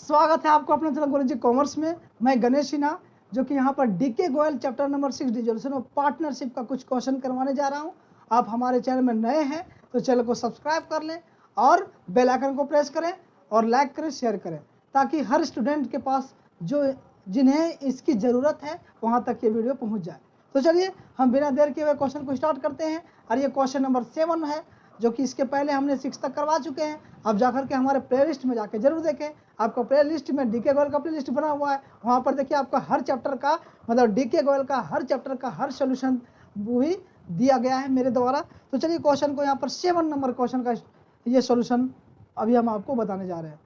स्वागत है आपको अपने चैनल गुरुजी कॉमर्स में। मैं गणेश सिन्हा जो कि यहाँ पर DK Goyal chapter number 6 dissolution of partnership का कुछ क्वेश्चन करवाने जा रहा हूँ। आप हमारे चैनल में नए हैं तो चैनल को सब्सक्राइब कर लें और बेल आइकन को प्रेस करें और लाइक करें, शेयर करें, ताकि हर स्टूडेंट के पास जिन्हें इसकी ज़रूरत है वहाँ तक ये वीडियो पहुँच जाए। तो चलिए हम बिना देर किए हुए क्वेश्चन को स्टार्ट करते हैं। और ये क्वेश्चन नंबर 7 है, जो कि इसके पहले हमने 6 तक करवा चुके हैं। आप जाकर के हमारे प्ले लिस्ट में जाके जरूर देखें। आपका प्ले लिस्ट में डीके गोयल का प्ले लिस्ट बना हुआ है, वहाँ पर देखिए आपका हर चैप्टर का मतलब डीके गोयल का हर चैप्टर का हर सोल्यूशन भी दिया गया है मेरे द्वारा। तो चलिए क्वेश्चन को यहाँ पर 7 नंबर क्वेश्चन का ये सोल्यूशन अभी हम आपको बताने जा रहे हैं।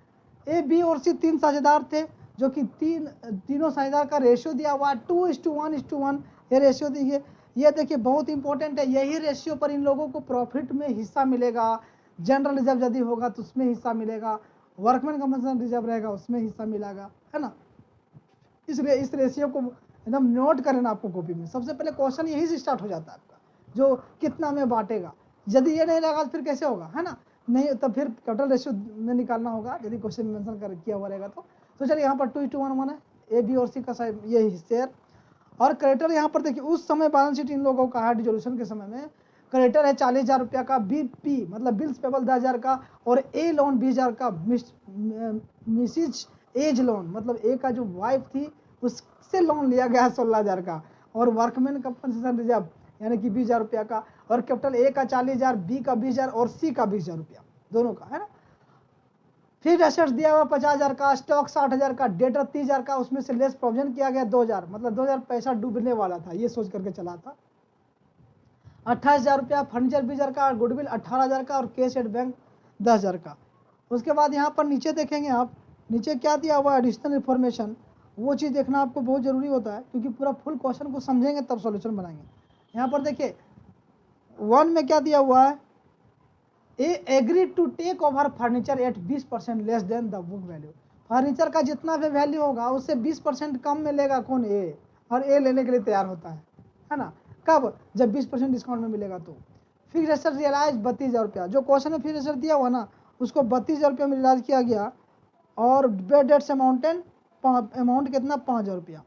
ए, बी और सी 3 साझेदार थे, जो कि तीनों साझेदार का रेशियो दिया हुआ है 2:1:1। ये रेशियो देखिए, ये देखिए बहुत इंपॉर्टेंट है। यही रेशियो पर इन लोगों को प्रॉफिट में हिस्सा मिलेगा। जनरल रिजर्व यदि होगा तो उसमें हिस्सा मिलेगा, वर्कमैन कंपनसेशन रिजर्व रहेगा उसमें हिस्सा मिलेगा, है ना। इस रेशियो को एकदम नोट करना आपको कॉपी में। सबसे पहले क्वेश्चन यही से स्टार्ट हो जाता है आपका, जो कितना में बांटेगा। यदि ये नहीं लगा तो फिर कैसे होगा, है ना। नहीं तो फिर कैपिटल रेशियो में निकालना होगा यदि क्वेश्चन में मेंशन कर किया हुआ रहेगा तो चलिए यहाँ पर 2:1:1 है, ए, बी और सी का ये शेयर। और क्रेडिटर यहाँ पर देखिए उस समय बैलेंस शीट इन लोगों का है डिसोल्यूशन के समय में। क्रेडिटर है 40,000 रुपया का, बी पी मतलब बिल्स पेबल 10,000 का, और ए लोन 20,000 का, मिसिज एज लोन मतलब ए का जो वाइफ थी उससे लोन लिया गया 16,000 का, और वर्कमैन कंपनसेशन रिजर्व यानी कि 20,000 रुपया का, और कैपिटल ए का 40,000, बी का 20,000 और सी का 20,000 रुपया, दोनों का, है ना। फिर एसेट्स दिया हुआ 50,000 का, स्टॉक 60,000 का, डेटर 30,000 का, उसमें से लेस प्रोविजन किया गया 2,000, मतलब 2,000 पैसा डूबने वाला था, ये सोच करके चला था। 28,000 रुपया, फर्नीचर 20,000 का, गुडविल 18,000 का, और कैश एट बैंक 10,000 का। उसके बाद यहाँ पर नीचे देखेंगे आप, नीचे क्या दिया हुआ एडिशनल इन्फॉर्मेशन, वो चीज़ देखना आपको बहुत ज़रूरी होता है, क्योंकि पूरा फुल क्वेश्चन को समझेंगे तब सॉल्यूशन बनाएंगे। यहाँ पर देखिए 1 में क्या दिया हुआ है, A agree to take over furniture at 20% less than the book value. Furniture का जितना भी वैल्यू होगा उससे 20% कम में लेगा कौन, ए, और ए लेने के लिए तैयार होता है ना। कब, जब 20% डिस्काउंट में मिलेगा तो। फिक्स एसेट रियलाइज 32,000 रुपया, जो क्वेश्चन में फिक्स एसेट दिया हुआ ना उसको 32,000 रुपया में रियलाइज किया गया, और बेड डेट्स अमाउंट कितना, 5,000 रुपया।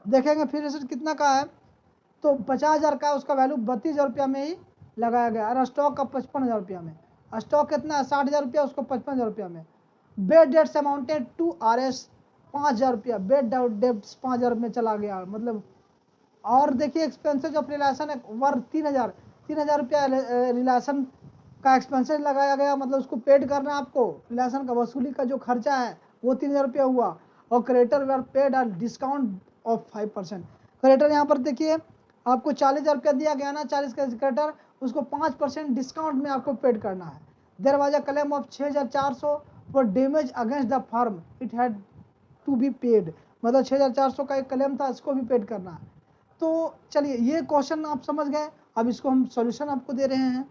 देखेंगे फिक्स एसेट कितना का है, तो 50,000 का, उसका वैल्यू 32,000 रुपया में ही लगाया गया। और स्टॉक का 55,000 रुपया में, स्टॉक कितना है 60,000 रुपया, उसको 55,000 रुपया में। Bad debts amounted to RS 5,000 रुपया, बेड डेट्स 5,000 में चला गया मतलब। और देखिए एक्सपेंसेज ऑफ रिलेशन वर्थ 3,000 रुपया रिलेशन का एक्सपेंसेज लगाया गया, मतलब उसको पेड करना है आपको। रिलेशन का वसूली का जो खर्चा है वो 3,000 रुपया हुआ। और creditor were paid at discount of 5%। Creditor यहाँ पर देखिए आपको 40,000 रुपया दिया गया ना, 40 का क्रेडिटर, उसको 5% डिस्काउंट में आपको पेड करना है। There was a claim of 6,400 for damage against the firm, it had to be paid, मतलब 6,400 का एक क्लेम था, इसको भी पेड करना है। तो चलिए ये क्वेश्चन आप समझ गए, अब इसको हम सॉल्यूशन आपको दे रहे हैं।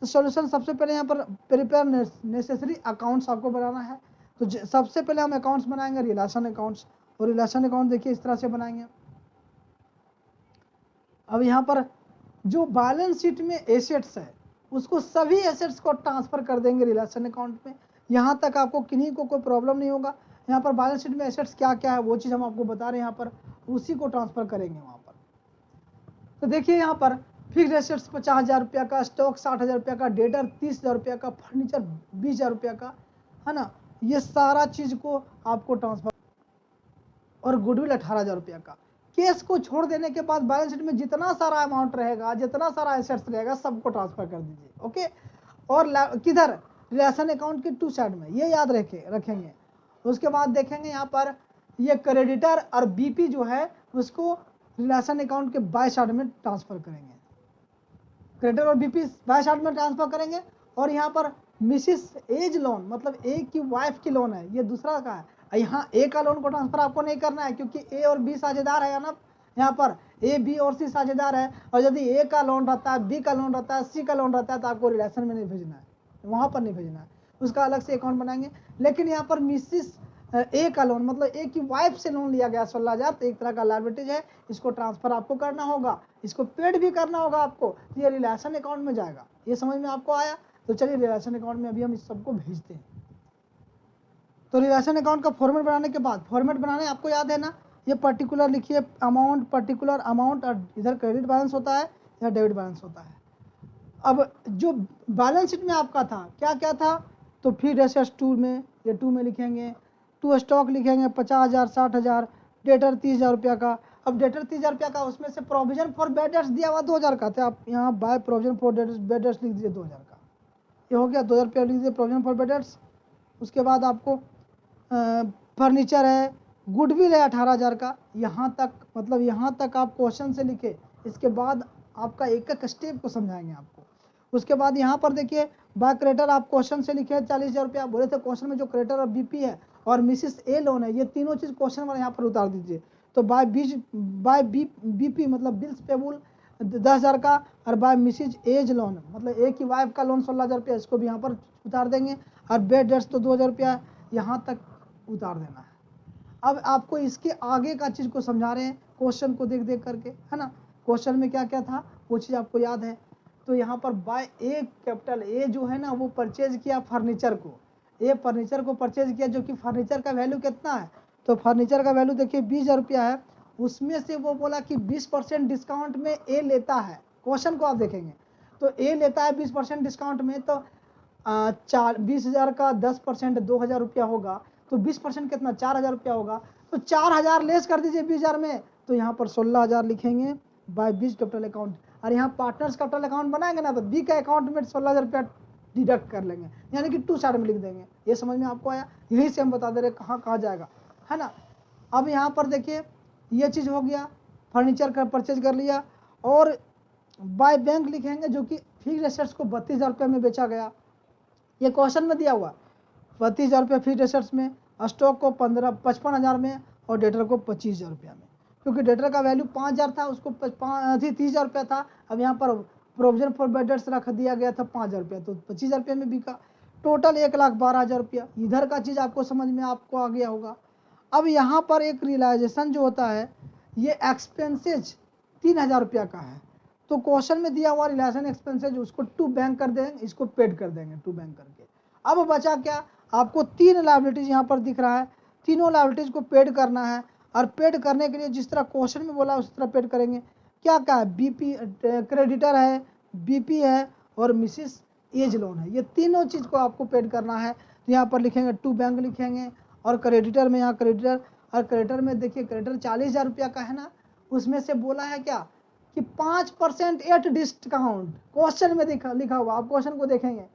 तो सॉल्यूशन सबसे पहले यहाँ पर प्रिपेयर नेसेसरी अकाउंट्स आपको बनाना है। तो सबसे पहले हम अकाउंट्स बनाएंगे रिलेशन अकाउंट्स, और रिलेशन अकाउंट देखिए इस तरह से बनाएंगे। अब यहाँ पर जो बैलेंस शीट में एसेट्स है उसको सभी एसेट्स को ट्रांसफर कर देंगे रिलेशन अकाउंट में। यहाँ तक आपको किन्हीं को कोई प्रॉब्लम नहीं होगा। यहाँ पर बैलेंस शीट में एसेट्स क्या क्या है वो चीज़ हम आपको बता रहे हैं, यहाँ पर उसी को ट्रांसफर करेंगे वहाँ पर। तो देखिए यहाँ पर फिक्स एसेट्स 50,000 रुपया का, स्टॉक 60,000 रुपया का, डेटर 30,000 रुपया का, फर्नीचर 20,000 रुपया का, है ना। ये सारा चीज़ को आपको ट्रांसफर, और गुडविल 18,000 रुपया का। केस को छोड़ देने के बाद बैलेंस शीट में जितना सारा अमाउंट रहेगा, जितना सारा एसेट्स रहेगा, सबको ट्रांसफर कर दीजिए, ओके। और किधर, रिलेशन अकाउंट के 2 साइड में, ये याद रखेंगे। उसके बाद देखेंगे यहाँ पर ये क्रेडिटर और बीपी जो है उसको रिलेशन अकाउंट के बाय साइड में ट्रांसफर करेंगे। क्रेडिटर और बीपी बाय साइड में ट्रांसफर करेंगे। और यहाँ पर मिसिस एज लोन मतलब ए की वाइफ की लोन है, ये दूसरा का है। यहाँ ए का लोन को ट्रांसफर आपको नहीं करना है, क्योंकि ए और बी साझेदार है ना। यहाँ पर ए, बी और सी साझेदार है, और यदि ए का लोन रहता है, बी का लोन रहता है, सी का लोन रहता है, तो आपको रिलेशन में नहीं भेजना है, वहाँ पर नहीं भेजना है, उसका अलग से अकाउंट बनाएंगे। लेकिन यहाँ पर मिसिस ए का लोन मतलब ए की वाइफ से लोन लिया गया 16,000, तो एक तरह का लायबिलिटीज है, इसको ट्रांसफर आपको करना होगा, इसको पेड भी करना होगा आपको, ये रिलेशन अकाउंट में जाएगा। ये समझ में आपको आया। तो चलिए रिलेशन अकाउंट में अभी हम इस सबको भेजते हैं। तो रिलेशन अकाउंट का फॉर्मेट बनाने के बाद, फॉर्मेट बनाने आपको याद है ना, ये पर्टिकुलर लिखिए अमाउंट, पर्टिकुलर अमाउंट, और इधर क्रेडिट बैलेंस होता है, इधर डेबिट बैलेंस होता है। अब जो बैलेंस शीट में आपका था क्या क्या था, तो फिर एसेट्स 2 में, ये 2 में लिखेंगे, टू स्टॉक लिखेंगे 50,000 60,000, डेटर 30,000 रुपया का। अब डेटर 30,000 रुपया का, उसमें से प्रोविजन फॉर बैड डेट्स दिया हुआ 2,000 का था, आप यहाँ by provision for bad debts लिख दीजिए 2,000 का, ये हो गया 2,000 रुपया लिख दीजिए प्रोविजन फॉर बैड डेट्स। उसके बाद आपको फर्नीचर है, गुडविल है 18,000 का, यहाँ तक, मतलब यहाँ तक आप क्वेश्चन से लिखे, इसके बाद आपका एक एक स्टेप को समझाएंगे आपको। उसके बाद यहाँ पर देखिए बाय क्रेडिटर आप क्वेश्चन से लिखे 40,000 रुपया, बोले थे क्वेश्चन में जो क्रेडिटर और बीपी है और मिसिस ए लोन है, ये तीनों चीज़ क्वेश्चन में यहाँ पर उतार दीजिए। तो बाय बीपी मतलब बिल्स पेबल 10,000 का, और बाय मिसिज एज लोन मतलब ए की वाइफ का लोन 16,000 रुपया, इसको भी यहाँ पर उतार देंगे, और बेड डेट्स तो 2,000 रुपया यहाँ तक उतार देना है। अब आपको इसके आगे का चीज़ को समझा रहे हैं क्वेश्चन को देख देख करके, है ना। क्वेश्चन में क्या क्या था वो चीज़ आपको याद है। तो यहाँ पर बाय ए, कैपिटल ए जो है ना वो परचेज किया फर्नीचर को, ए फर्नीचर को परचेज किया, जो कि फर्नीचर का वैल्यू कितना है, तो फर्नीचर का वैल्यू देखिए 20,000 रुपया है। उसमें से वो बोला कि 20% डिस्काउंट में ए लेता है, क्वेश्चन को आप देखेंगे तो ए लेता है 20% डिस्काउंट में, तो 20,000 का 10% 2,000 रुपया होगा, तो 20% कितना 4,000 रुपया होगा, तो 4,000 लेस कर दीजिए 20,000 में, तो यहाँ पर 16,000 लिखेंगे बाय बीच कैपिटल अकाउंट। और यहाँ पार्टनर्स कैपिटल अकाउंट बनाएंगे ना, तो बी का अकाउंट में 16,000 रुपया डिडक्ट कर लेंगे, यानी कि 2 साइड में लिख देंगे। ये समझ में आपको आया, यही से हम बता दे रहे कहाँ कहाँ जाएगा, है ना। अब यहाँ पर देखिए ये चीज़ हो गया, फर्नीचर का परचेज कर लिया, और बाय बैंक लिखेंगे जो कि फिक्स्ड एसेट्स को 32,000 रुपये में बेचा गया, ये क्वेश्चन में दिया हुआ 32,000 रुपये फिक्स्ड एसेट्स में, स्टॉक को 55,000 में, और डेटर को 25,000 रुपया में, क्योंकि डेटर का वैल्यू 5,000 था, उसको 30,000 रुपया था। अब यहाँ पर प्रोविजन फॉर बैड डेट्स रख दिया गया था 5,000 रुपया, तो 25,000 रुपये में बिका, टोटल 1,12,000 रुपया। इधर का चीज़ आपको समझ में आपको आ गया होगा। अब यहाँ पर एक रियलाइजेशन जो होता है, ये एक्सपेंसेज 3,000 रुपया का है, तो क्वेश्चन में दिया हुआ रिलेशन एक्सपेंसेज उसको टू बैंक कर देंगे, इसको पेड कर देंगे टू बैंक करके। अब बचा क्या, आपको 3 लायबिलिटीज यहाँ पर दिख रहा है, तीनों लायबिलिटीज को पेड करना है, और पेड करने के लिए जिस तरह क्वेश्चन में बोला उस तरह पेड करेंगे। क्या क्या है, बीपी क्रेडिटर है, बीपी है, और मिसिस एज लोन है, ये तीनों चीज़ को आपको पेड करना है। तो यहाँ पर लिखेंगे टू बैंक लिखेंगे, और क्रेडिटर में यहाँ क्रेडिटर, और क्रेडिटर में देखिए क्रेडिटर 40,000 रुपया का है ना, उसमें से बोला है क्या कि 5% एट डिस्काउंट, क्वेश्चन में लिखा हुआ, आप क्वेश्चन को देखेंगे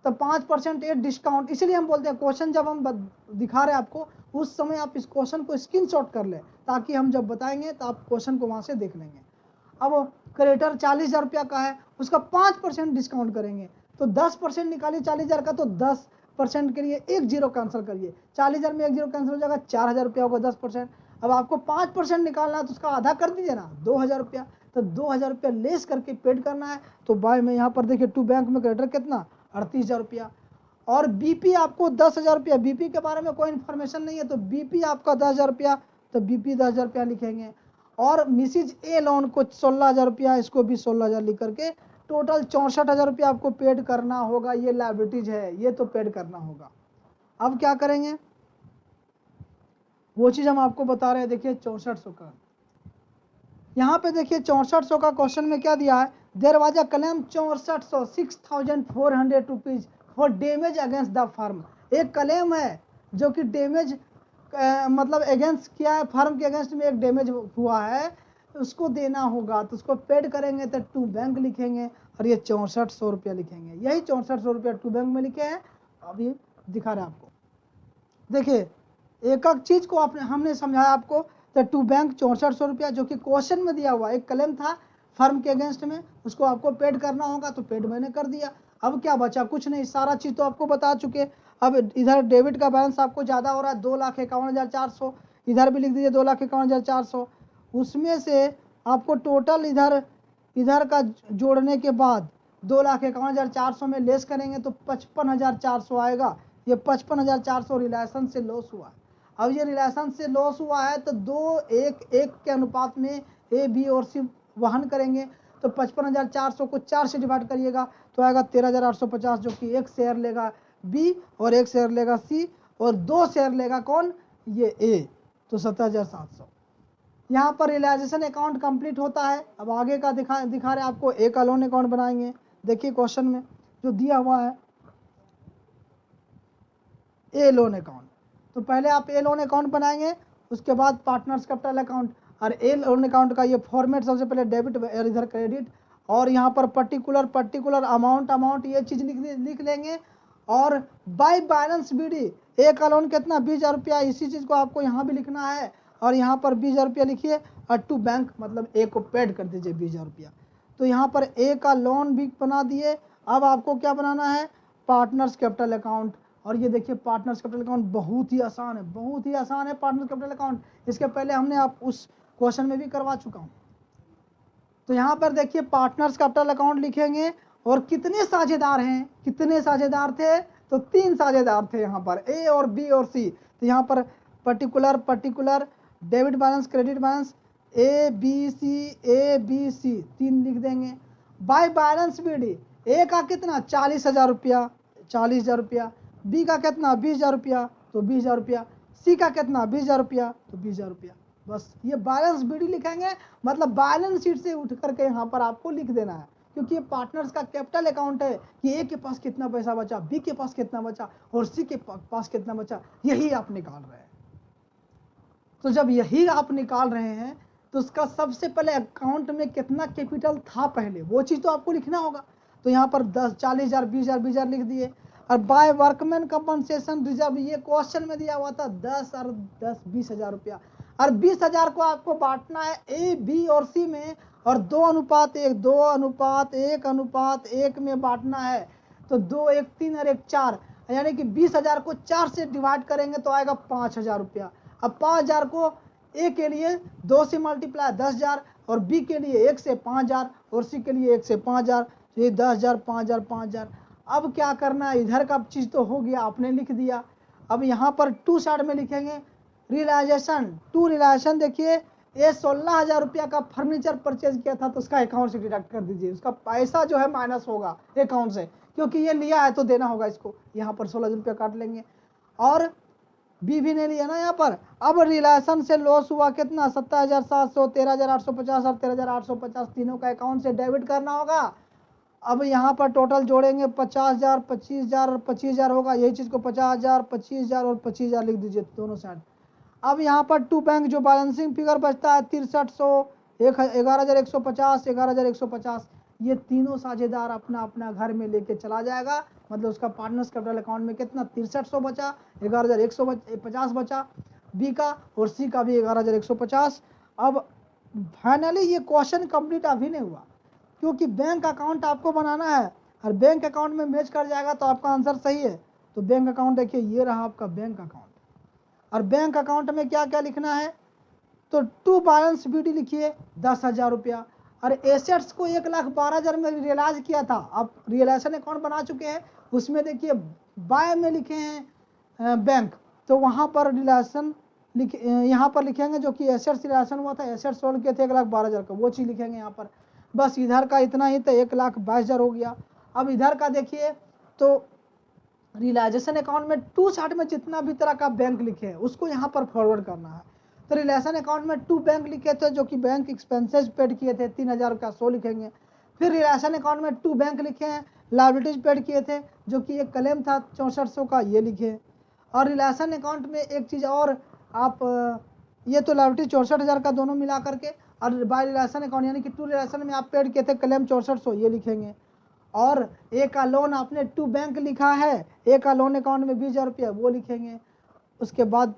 तो 5% एट डिस्काउंट, इसलिए हम बोलते हैं क्वेश्चन जब हम दिखा रहे हैं आपको उस समय आप इस क्वेश्चन को स्क्रीनशॉट कर लें, ताकि हम जब बताएंगे तो आप क्वेश्चन को वहाँ से देख लेंगे। अब क्रेडिटर 40,000 रुपया का है, उसका 5% डिस्काउंट करेंगे, तो 10% निकालिए 40,000 का, तो 10% के लिए एक जीरो कैंसिल करिए, 40,000 में एक जीरो कैंसिल हो जाएगा, 4,000 रुपया होगा 10%। अब आपको 5% निकालना है तो उसका आधा कर दीजिए ना, 2,000 रुपया, तो 2,000 रुपया लेस करके पेड करना है। तो बाय में यहाँ पर देखिए टू बैंक में क्रेडिटर कितना 38,000 रुपया, और बीपी आपको 10,000 रुपया, बीपी के बारे में कोई इन्फॉर्मेशन नहीं है, तो बीपी आपका 10,000 रुपया, तो बीपी 10,000 रुपया लिखेंगे, और मिसिज ए लोन को 16,000 रुपया, इसको भी 16,000 लिख करके टोटल 64,000 रुपया आपको पेड करना होगा। ये लायबिलिटीज है, ये तो पेड करना होगा। अब क्या करेंगे वो चीज़ हम आपको बता रहे हैं, देखिए 6400 का, यहाँ पे देखिए 6400 का क्वेश्चन में क्या दिया है, there was a claim 6400 6,400 rupees for damage against the firm. एक क्लेम है जो कि डैमेज मतलब अगेंस्ट किया है, फर्म के अगेंस्ट में एक डैमेज हुआ है, उसको देना होगा, तो उसको पेड करेंगे तो टू बैंक लिखेंगे, और ये 6400 रुपया लिखेंगे। यही 6400 रुपया टू बैंक में लिखे हैं, अभी दिखा रहे हैं आपको। देखिए एक एक चीज़ को हमने समझाया आपको, तो टू बैंक 6400 रुपया जो कि क्वेश्चन में दिया हुआ एक क्लेम था फर्म के अगेंस्ट में, उसको आपको पेड करना होगा, तो पेड मैंने कर दिया। अब क्या बचा, कुछ नहीं, सारा चीज़ तो आपको बता चुके। अब इधर डेबिट का बैलेंस आपको ज़्यादा हो रहा है 2,51,400, इधर भी लिख दीजिए 2,51,400, उसमें से आपको टोटल इधर का जोड़ने के बाद 2,51,400 में लेस करेंगे तो 55,400 आएगा। ये 55,400 रिलेशन से लॉस हुआ। अब ये रिलेशन से लॉस हुआ है तो 2:1 के अनुपात में ए बी और सी वहन करेंगे, तो 55,400 को 4 से डिवाइड करिएगा तो आएगा 13,850, जो कि एक शेयर लेगा बी और एक शेयर लेगा सी, और 2 शेयर लेगा कौन, ये ए, तो 70,700। यहाँ पर रियलाइजेशन अकाउंट कंप्लीट होता है। अब आगे का दिखा रहे आपको, ए का लोन अकाउंट बनाएंगे। देखिए क्वेश्चन में जो दिया हुआ है ए लोन अकाउंट, तो पहले आप ए लोन अकाउंट बनाएंगे, उसके बाद पार्टनर्स कैपिटल अकाउंट। और ए लोन अकाउंट का ये फॉर्मेट सबसे पहले डेबिट और इधर क्रेडिट, और यहाँ पर पर्टिकुलर अमाउंट ये चीज़ लिख लेंगे। और बाय बैलेंस बीडी, ए का लोन कितना 20,000 रुपया, इसी चीज़ को आपको यहाँ भी लिखना है। और यहाँ पर 20,000 रुपया लिखिए, और टू बैंक मतलब ए को पेड कर दीजिए 20,000 रुपया। तो यहाँ पर ए का लोन भी बना दिए। अब आपको क्या बनाना है, पार्टनर्स कैपिटल अकाउंट। और ये देखिए पार्टनर्स कैपिटल अकाउंट बहुत ही आसान है, बहुत ही आसान है पार्टनर्स कैपिटल अकाउंट। इसके पहले हमने आप उस क्वेश्चन में भी करवा चुका हूँ। तो यहाँ पर देखिए पार्टनर्स कैपिटल अकाउंट लिखेंगे, और कितने साझेदार हैं, कितने साझेदार थे, तो 3 साझेदार थे यहाँ पर, ए और बी और सी। तो यहाँ पर particular debit balance credit balance A B C 3 लिख देंगे। बाय बैलेंस बीडी, ए का कितना 40,000 रुपया, 40,000 रुपया, बी का कितना 20,000 रुपया, तो 20,000 रुपया, सी का कितना 20,000 रुपया, तो 20,000 रुपया। बस ये बैलेंस बीडी लिखेंगे, मतलब बैलेंस शीट से उठ करके यहाँ पर आपको लिख देना है, क्योंकि ये पार्टनर्स का कैपिटल अकाउंट है कि ए के पास कितना पैसा बचा, बी के पास कितना बचा और सी के पास कितना बचा, यही आप निकाल रहे हैं। तो जब यही आप निकाल रहे हैं तो उसका सबसे पहले अकाउंट में कितना कैपिटल था पहले, वो चीज़ तो आपको लिखना होगा। तो यहाँ पर 10, 40,000, 20,000, 20,000 लिख दिए। और बाय वर्कमैन कंपनसेशन रिजर्व, ये क्वेश्चन में दिया हुआ था 10 और 10 20,000 रुपया। और 20,000 को आपको बांटना है ए बी और सी में, और 2:1 में बांटना है। तो 2 1 3 और 1 4, यानी कि 20,000 को 4 से डिवाइड करेंगे तो आएगा 5,000 रुपया। अब 5,000 को ए के लिए 2 से मल्टीप्लाई 10,000, और बी के लिए 1 से 5,000, और सी के लिए 1 से 5,000, तो ये 10,000 5,000 5,000। अब क्या करना है, इधर का चीज़ तो हो गया, आपने लिख दिया। अब यहाँ पर टू साइड में लिखेंगे रियलाइजेशन। देखिए ये 16,000 रुपया का फर्नीचर परचेज किया था, तो उसका अकाउंट से डिडक्ट कर दीजिए, उसका पैसा जो है माइनस होगा अकाउंट से, क्योंकि ये लिया है तो देना होगा इसको। यहाँ पर 16,000 रुपया काट लेंगे, और बी भी नहीं लिया ना यहाँ पर। अब रियलाइजेशन से लॉस हुआ कितना 27,700, 13,850 और 13,850, तीनों का अकाउंट से डेबिट करना होगा। अब यहाँ पर टोटल जोड़ेंगे 50,000, 25,000 और 25,000 होगा, यही चीज़ को 50,000, 25,000 और 25,000 लिख दीजिए दोनों साइड। अब यहाँ पर टू बैंक जो बैलेंसिंग फिगर बचता है 6300, 11,150, 11,150, ये तीनों साझेदार अपना अपना घर में लेके चला जाएगा। मतलब उसका पार्टनर्स कैपिटल अकाउंट में कितना 6300 बचा, 11,150 बचा बी का, और सी का भी 11,150। अब फाइनली ये क्वेश्चन कंप्लीट अभी नहीं हुआ, क्योंकि बैंक अकाउंट आपको बनाना है, और बैंक अकाउंट में मैच कर जाएगा तो आपका आंसर सही है। तो बैंक अकाउंट देखिए, ये रहा आपका बैंक अकाउंट। और बैंक अकाउंट में क्या क्या लिखना है, तो टू बैलेंस बीडी लिखिए 10,000 रुपया। और एसेट्स को 1,12,000 में रियलाइज किया था, आप रियलाइजेशन अकाउंट बना चुके हैं, उसमें देखिए बाय में लिखे हैं बैंक, तो वहाँ पर रियलाइजेशन यहाँ पर लिखेंगे जो कि एसेट्स रियलाइजेशन हुआ था, एसेट्स सोल्ड किए थे 1,12,000 का, वो चीज़ लिखेंगे यहाँ पर। बस इधर का इतना ही, तो 1,22,000 हो गया। अब इधर का देखिए, तो रियलाइजेशन अकाउंट में टू साइड में जितना भी तरह का बैंक लिखे हैं उसको यहाँ पर फॉरवर्ड करना है। तो रियलाइजेशन अकाउंट में टू बैंक लिखे थे जो कि बैंक एक्सपेंसेज पेड किए थे 3,000 का, 100 लिखेंगे। फिर रियलाइजेशन अकाउंट में टू बैंक लिखे हैं लाइबिलिटीज पेड किए थे जो कि एक क्लेम था 6400 का, ये लिखे। और रियलाइजेशन अकाउंट में एक चीज़ और, आप ये तो लाइबिलिटीज 64,000 का दोनों मिला करके, और बाय रियलाइजेशन अकाउंट यानी कि टू रियलाइजेशन में आप पेड किए थे क्लेम 6400, ये लिखेंगे। और ए का लोन आपने टू बैंक लिखा है, ए का लोन अकाउंट में 20,000 रुपया, वो लिखेंगे। उसके बाद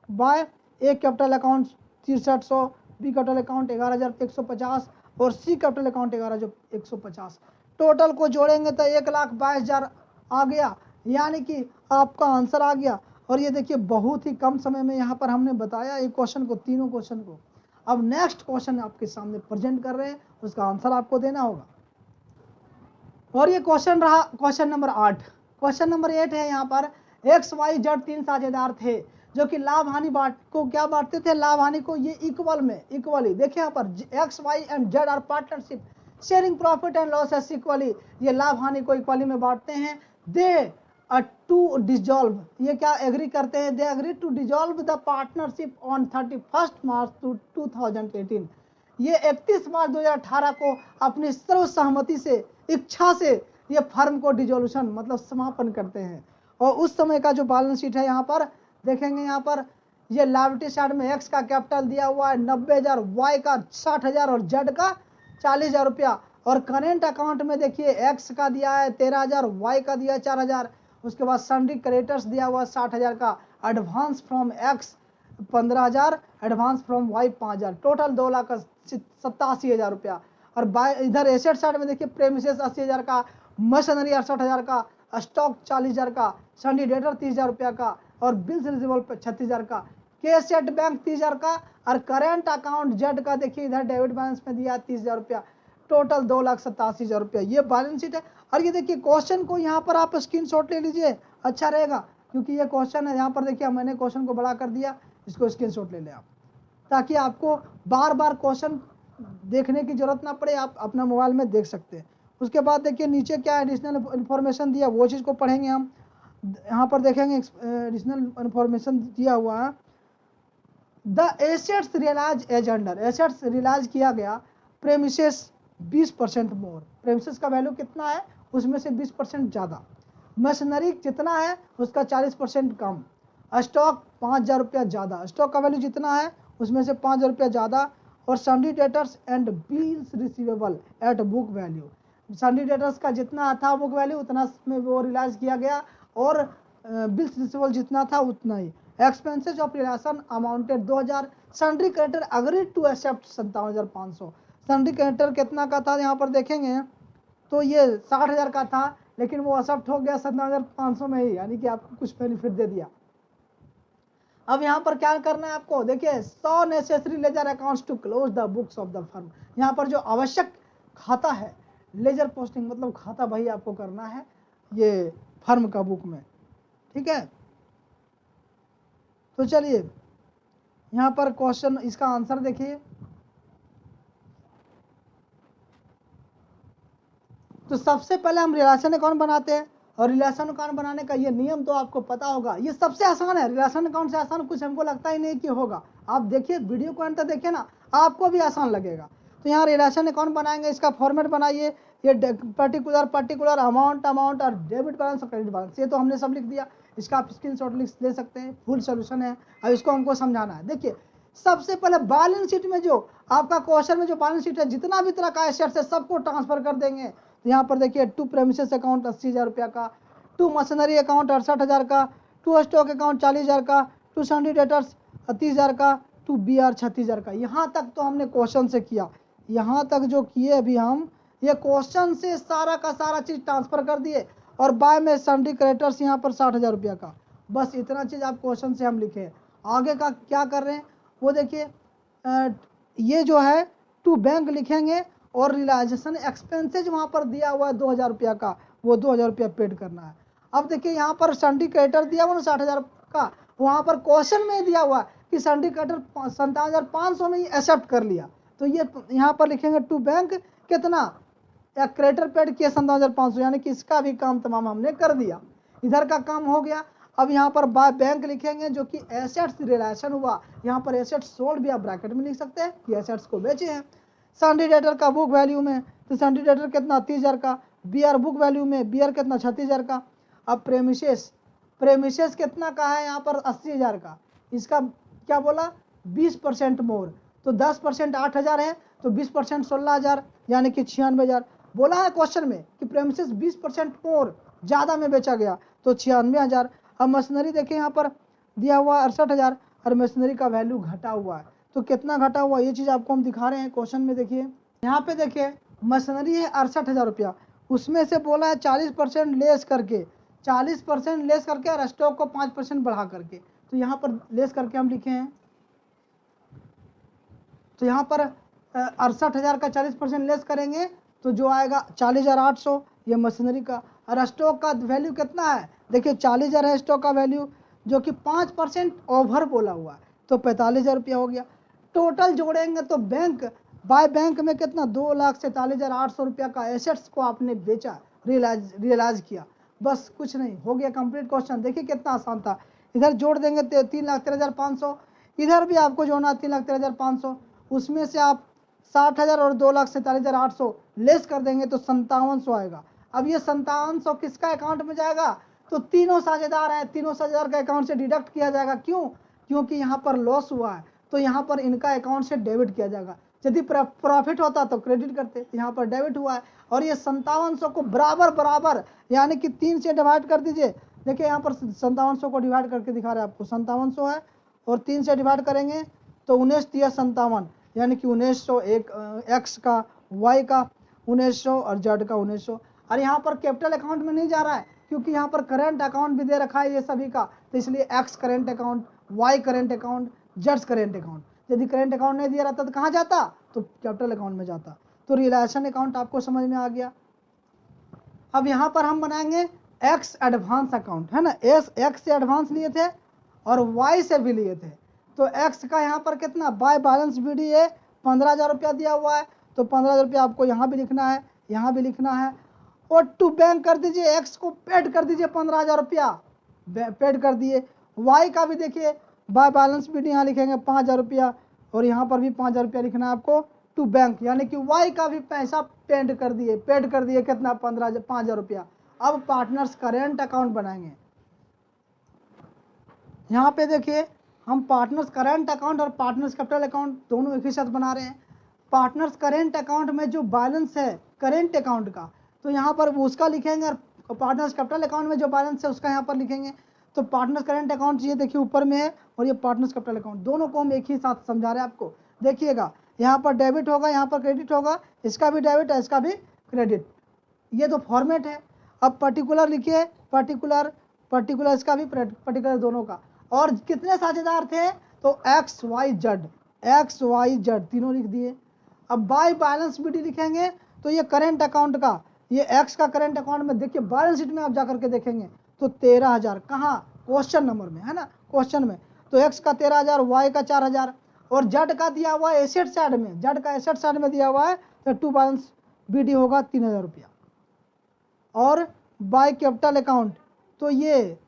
by A capital account 6300, B capital account 11,150 और सी कैपिटल अकाउंट 11,150। टोटल को जोड़ेंगे तो 1,22,000 आ गया, यानी कि आपका आंसर आ गया। और ये देखिए बहुत ही कम समय में यहाँ पर हमने बताया एक क्वेश्चन को, तीनों क्वेश्चन को। अब नेक्स्ट क्वेश्चन आपके सामने प्रेजेंट कर रहे हैं, उसका आंसर आपको देना होगा। और ये क्वेश्चन रहा क्वेश्चन नंबर 8। क्वेश्चन नंबर 8 है, यहाँ पर XYZ 3 साझेदार थे जो कि लाभ हानि को क्या बांटते थे, लाभ हानि को ये इक्वली। देखिए यहाँ पर X, Y and Z are partnership sharing profit and losses equally, ये लाभ हानि को इक्वली में बांटते हैं। दे टू डिजॉल्व, ये क्या एग्री करते हैं, they agree to dissolve the partnership on 31 March 2018। ये 31 मार्च 2018 को अपनी सर्वसहमति से, इच्छा से ये फर्म को डिजोल्यूशन मतलब समापन करते हैं। और उस समय का जो बैलेंस शीट है यहाँ पर देखेंगे, यहाँ पर ये लायबिलिटी साइड में एक्स का कैपिटल दिया हुआ है 90,000, वाई का 60,000 और जेड का 40,000 रुपया। और करेंट अकाउंट में देखिए एक्स का दिया है 13,000, वाई का दिया है 4,000। उसके बाद सन्ड्री क्रेडिटर्स दिया हुआ 60,000 का, advance from X 15,000, advance from Y 5,000, total 2,87,000 रुपया। और इधर एसेट साइड में देखिए प्रेमिसेस 80,000 का, मशीनरी 68,000 का, स्टॉक 40,000 का, सन्ड्री डेटर 30,000 रुपया का, और बिल्स रिसीवेबल 36,000 का, कैश एट बैंक 30,000 का, और करेंट अकाउंट जेड का देखिए इधर डेबिट बैलेंस में दिया 30,000 रुपया, टोटल 2,87,000 रुपया ये बैलेंस शीट है। और ये देखिए क्वेश्चन को यहाँ पर आप स्क्रीनशॉट ले लीजिए, अच्छा रहेगा, क्योंकि ये क्वेश्चन है। यहाँ पर देखिए मैंने क्वेश्चन को बड़ा कर दिया, इसको स्क्रीनशॉट ले लें आप, ताकि आपको बार बार क्वेश्चन देखने की जरूरत ना पड़े, आप अपना मोबाइल में देख सकते हैं। उसके बाद देखिए नीचे क्या एडिशनल इन्फॉर्मेशन दिया, वो चीज़ को पढ़ेंगे हम। यहाँ पर देखेंगे एडिशनल इन्फॉर्मेशन दिया हुआ है, the assets realise as under, assets realise किया गया प्रेमिसेस 20% मोर, प्रेमिसेस का वैल्यू कितना है उसमें से 20% ज़्यादा, मशीनरी जितना है उसका 40% कम, स्टॉक 5,000 रुपया ज़्यादा, स्टॉक का वैल्यू जितना है उसमें से 5,000 रुपया ज़्यादा, और sundry debtors and bills receivable at book value, sundry debtors का जितना था बुक वैल्यू उतना में वो रियलाइज किया गया, और बिल्स रिसीवेबल जितना था उतना ही। Expenses of relation amounted 2,000, sundry creditor agree to accept 57,500, sundry creditor कितना का था यहाँ पर देखेंगे तो ये 60,000 का था, लेकिन वो एक्सेप्ट हो गया 57,500 में ही, यानी कि आपको कुछ बेनिफिट दे दिया। अब यहाँ पर क्या करना है आपको, देखिए 100 necessary ledger accounts to close the books of the firm, यहाँ पर जो आवश्यक खाता है, लेजर पोस्टिंग मतलब खाता भाई आपको करना है ये फर्म का बुक में, ठीक है। तो चलिए यहाँ पर क्वेश्चन, इसका आंसर देखिए, तो सबसे पहले हम रिलेशन अकाउंट बनाते हैं, और रिलेशन अकाउंट बनाने का ये नियम तो आपको पता होगा, ये सबसे आसान है, रिलेशन अकाउंट से आसान कुछ हमको लगता ही नहीं कि होगा। आप देखिए वीडियो को अंत तक देखिए ना, आपको भी आसान लगेगा। तो यहाँ रिलेशन अकाउंट बनाएंगे, इसका फॉर्मेट बनाइए, ये पर्टिकुलर अमाउंट और डेबिट बैलेंस और क्रेडिट बैलेंस, ये तो हमने सब लिख दिया, इसका आप स्क्रीनशॉट ले सकते हैं, फुल सोल्यूशन है। अब इसको हमको समझाना है। देखिए सबसे पहले बैलेंस शीट में जो आपका क्वेश्चन में जो बैलेंस शीट है, जितना भी तरह का एसेट्स है सबको ट्रांसफर कर देंगे। तो यहाँ पर देखिए टू प्रेमिसेस अकाउंट 80,000 रुपया का, टू मशीनरी अकाउंट 68,000 का, टू स्टॉक अकाउंट 40,000 का, टू सन्ड्री डेटर्स 30,000 का, टू BR 36,000 का। यहाँ तक तो हमने क्वेश्चन से किया, यहाँ तक जो किए अभी हम, ये क्वेश्चन से सारा का सारा चीज़ ट्रांसफर कर दिए, और बाय में सन्ड्री क्रेडिटर्स यहाँ पर 60,000 रुपया का, बस इतना चीज़ आप क्वेश्चन से हम लिखे। आगे का क्या कर रहे हैं वो देखिए, ये जो है टू बैंक लिखेंगे, और रियलाइजेशन एक्सपेंसेज वहाँ पर दिया हुआ है 2,000 रुपया का, वो 2,000 रुपया पेड करना है। अब देखिए यहाँ पर सन्ड्री क्रेडिटर दिया हुआ ना 60,000 का, वहाँ पर क्वेश्चन में दिया हुआ है कि सन्ड्री क्रेडिटर 57,500 में ही एक्सेप्ट कर लिया, तो ये यहाँ पर लिखेंगे टू बैंक कितना, या क्रेडिटर पेड किया 57,500, यानी कि इसका भी काम तमाम हमने कर दिया, इधर का काम हो गया। अब यहाँ पर बाय बैंक लिखेंगे जो कि एसेट्स रिलेशन हुआ, यहाँ पर एसेट्स सोल्ड भी आप ब्रैकेट में लिख सकते हैं कि एसेट्स को बेचे हैं। सन्ड्री डेटर का बुक वैल्यू में, तो सन्ड्री डेटर कितना 30,000 का, BR बुक वैल्यू में BR कितना 36,000 का। अब प्रेमिसेस कितना का है यहाँ पर 80,000 का, इसका क्या बोला 20% मोर, तो 10% 8,000 है, तो 20% 16,000 यानी कि 96,000 बोला है क्वेश्चन में कि प्रेमिसेस 20% मोर ज़्यादा में बेचा गया, तो 96,000। अब मशीनरी देखिए यहाँ पर दिया हुआ 68,000, और मशीनरी का वैल्यू घटा हुआ है, तो कितना घटा हुआ ये चीज़ आपको हम दिखा रहे हैं क्वेश्चन में। देखिए यहाँ पे देखिए मशीनरी है 68,000 रुपया, उसमें से बोला है 40% लेस करके, 40% लेस करके, और स्टॉक को 5% बढ़ा करके, तो यहाँ पर लेस करके हम लिखे हैं, तो यहाँ पर 68,000 का 40% लेस करेंगे तो जो आएगा 40,800 ये मशीनरी का। और स्टॉक का वैल्यू कितना है, देखिए 40,000 है स्टॉक का वैल्यू, जो कि 5% ओवर बोला हुआ है, तो 45,000 रुपया हो गया। टोटल जोड़ेंगे तो बैंक बाय बैंक में कितना 2,47,800 रुपया का एसेट्स को आपने बेचा, रियलाइज किया, बस कुछ नहीं, हो गया कंप्लीट क्वेश्चन। देखिए कितना आसान था। इधर जोड़ देंगे 3,13,500, इधर भी आपको जोड़ना 3,13,500, उसमें से आप 60,000 और 2,47,800 लेस कर देंगे तो 5700 आएगा। अब ये 5700 किसका अकाउंट में जाएगा? तो तीनों साझेदार हैं, तीनों साझेदार का अकाउंट से डिडक्ट किया जाएगा। क्यों? क्योंकि यहाँ पर लॉस हुआ है तो यहाँ पर इनका अकाउंट से डेबिट किया जाएगा। यदि प्रॉफिट होता तो क्रेडिट करते, यहाँ पर डेबिट हुआ है। और ये 5700 को बराबर बराबर यानी कि 3 से डिवाइड कर दीजिए। देखिए यहाँ पर 5700 को डिवाइड करके दिखा रहे हैं आपको, 5700 है और 3 से डिवाइड करेंगे तो 19 दिया 57, यानी कि 1900 एक एक्स का, वाई का 1900 और जेड का 1900। और यहाँ पर कैपिटल अकाउंट में नहीं जा रहा है क्योंकि यहाँ पर करंट अकाउंट भी दे रखा है ये सभी का, तो इसलिए X current account, Y current account, जेड्स करेंट अकाउंट। यदि करेंट अकाउंट नहीं दिया रहता तो कहाँ जाता? तो कैपिटल अकाउंट में जाता। तो रिलेशन अकाउंट आपको समझ में आ गया। अब यहाँ पर हम बनाएंगे एक्स एडवांस अकाउंट, है ना। एक्स से एडवांस लिए थे और वाई से भी लिए थे। तो एक्स का यहाँ पर कितना बाय बैलेंस BDA 15,000 रुपया दिया हुआ है, तो 15,000 रुपया आपको यहाँ भी लिखना है, यहाँ भी लिखना है। और टू बैंक कर दीजिए, एक्स को पेड कर दीजिए 15,000 रुपया, पेड कर दिए। वाई का भी देखिए बाय बैलेंस BD यहाँ लिखेंगे 5,000 रुपया और यहाँ पर भी 5,000 रुपया लिखना है आपको टू बैंक, यानी कि वाई का भी पैसा पेड कर दिए कितना 5,000 रुपया। अब पार्टनर्स करेंट अकाउंट बनाएंगे। यहाँ पे देखिए हम पार्टनर्स करेंट अकाउंट और पार्टनर्स कैपिटल अकाउंट दोनों एक ही साथ बना रहे हैं। पार्टनर्स करेंट अकाउंट में जो बैलेंस है करेंट अकाउंट का तो यहाँ पर उसका लिखेंगे, और पार्टनर्स कैपिटल अकाउंट में जो बैलेंस है उसका यहाँ पर लिखेंगे। तो पार्टनर्स करेंट अकाउंट ये देखिए ऊपर में है और ये पार्टनर्स कैपिटल अकाउंट, दोनों को हम एक ही साथ समझा रहे हैं आपको। देखिएगा यहाँ पर डेबिट होगा, यहाँ पर क्रेडिट होगा, इसका भी डेबिट है, इसका भी क्रेडिट, ये तो फॉर्मेट है। अब पर्टिकुलर लिखिए, पर्टिकुलर इसका भी पर्टिकुलर दोनों का। और कितने साझेदार थे? तो एक्स वाई जेड तीनों लिख दिए। अब बाय बैलेंस BD लिखेंगे तो ये करेंट अकाउंट का, ये एक्स का करेंट अकाउंट में देखिए बैलेंस शीट में आप जाकर के देखेंगे तो 13,000, कहाँ? क्वेश्चन नंबर में, है ना, क्वेश्चन में। तो एक्स का 13,000, वाई का 4,000 और जेड का दिया हुआ है एसेट साइड में, जेड का एसेट साइड में दिया हुआ है तो टू बैलेंस BD होगा 3,000 रुपया। और बाय कैपिटल अकाउंट तो ये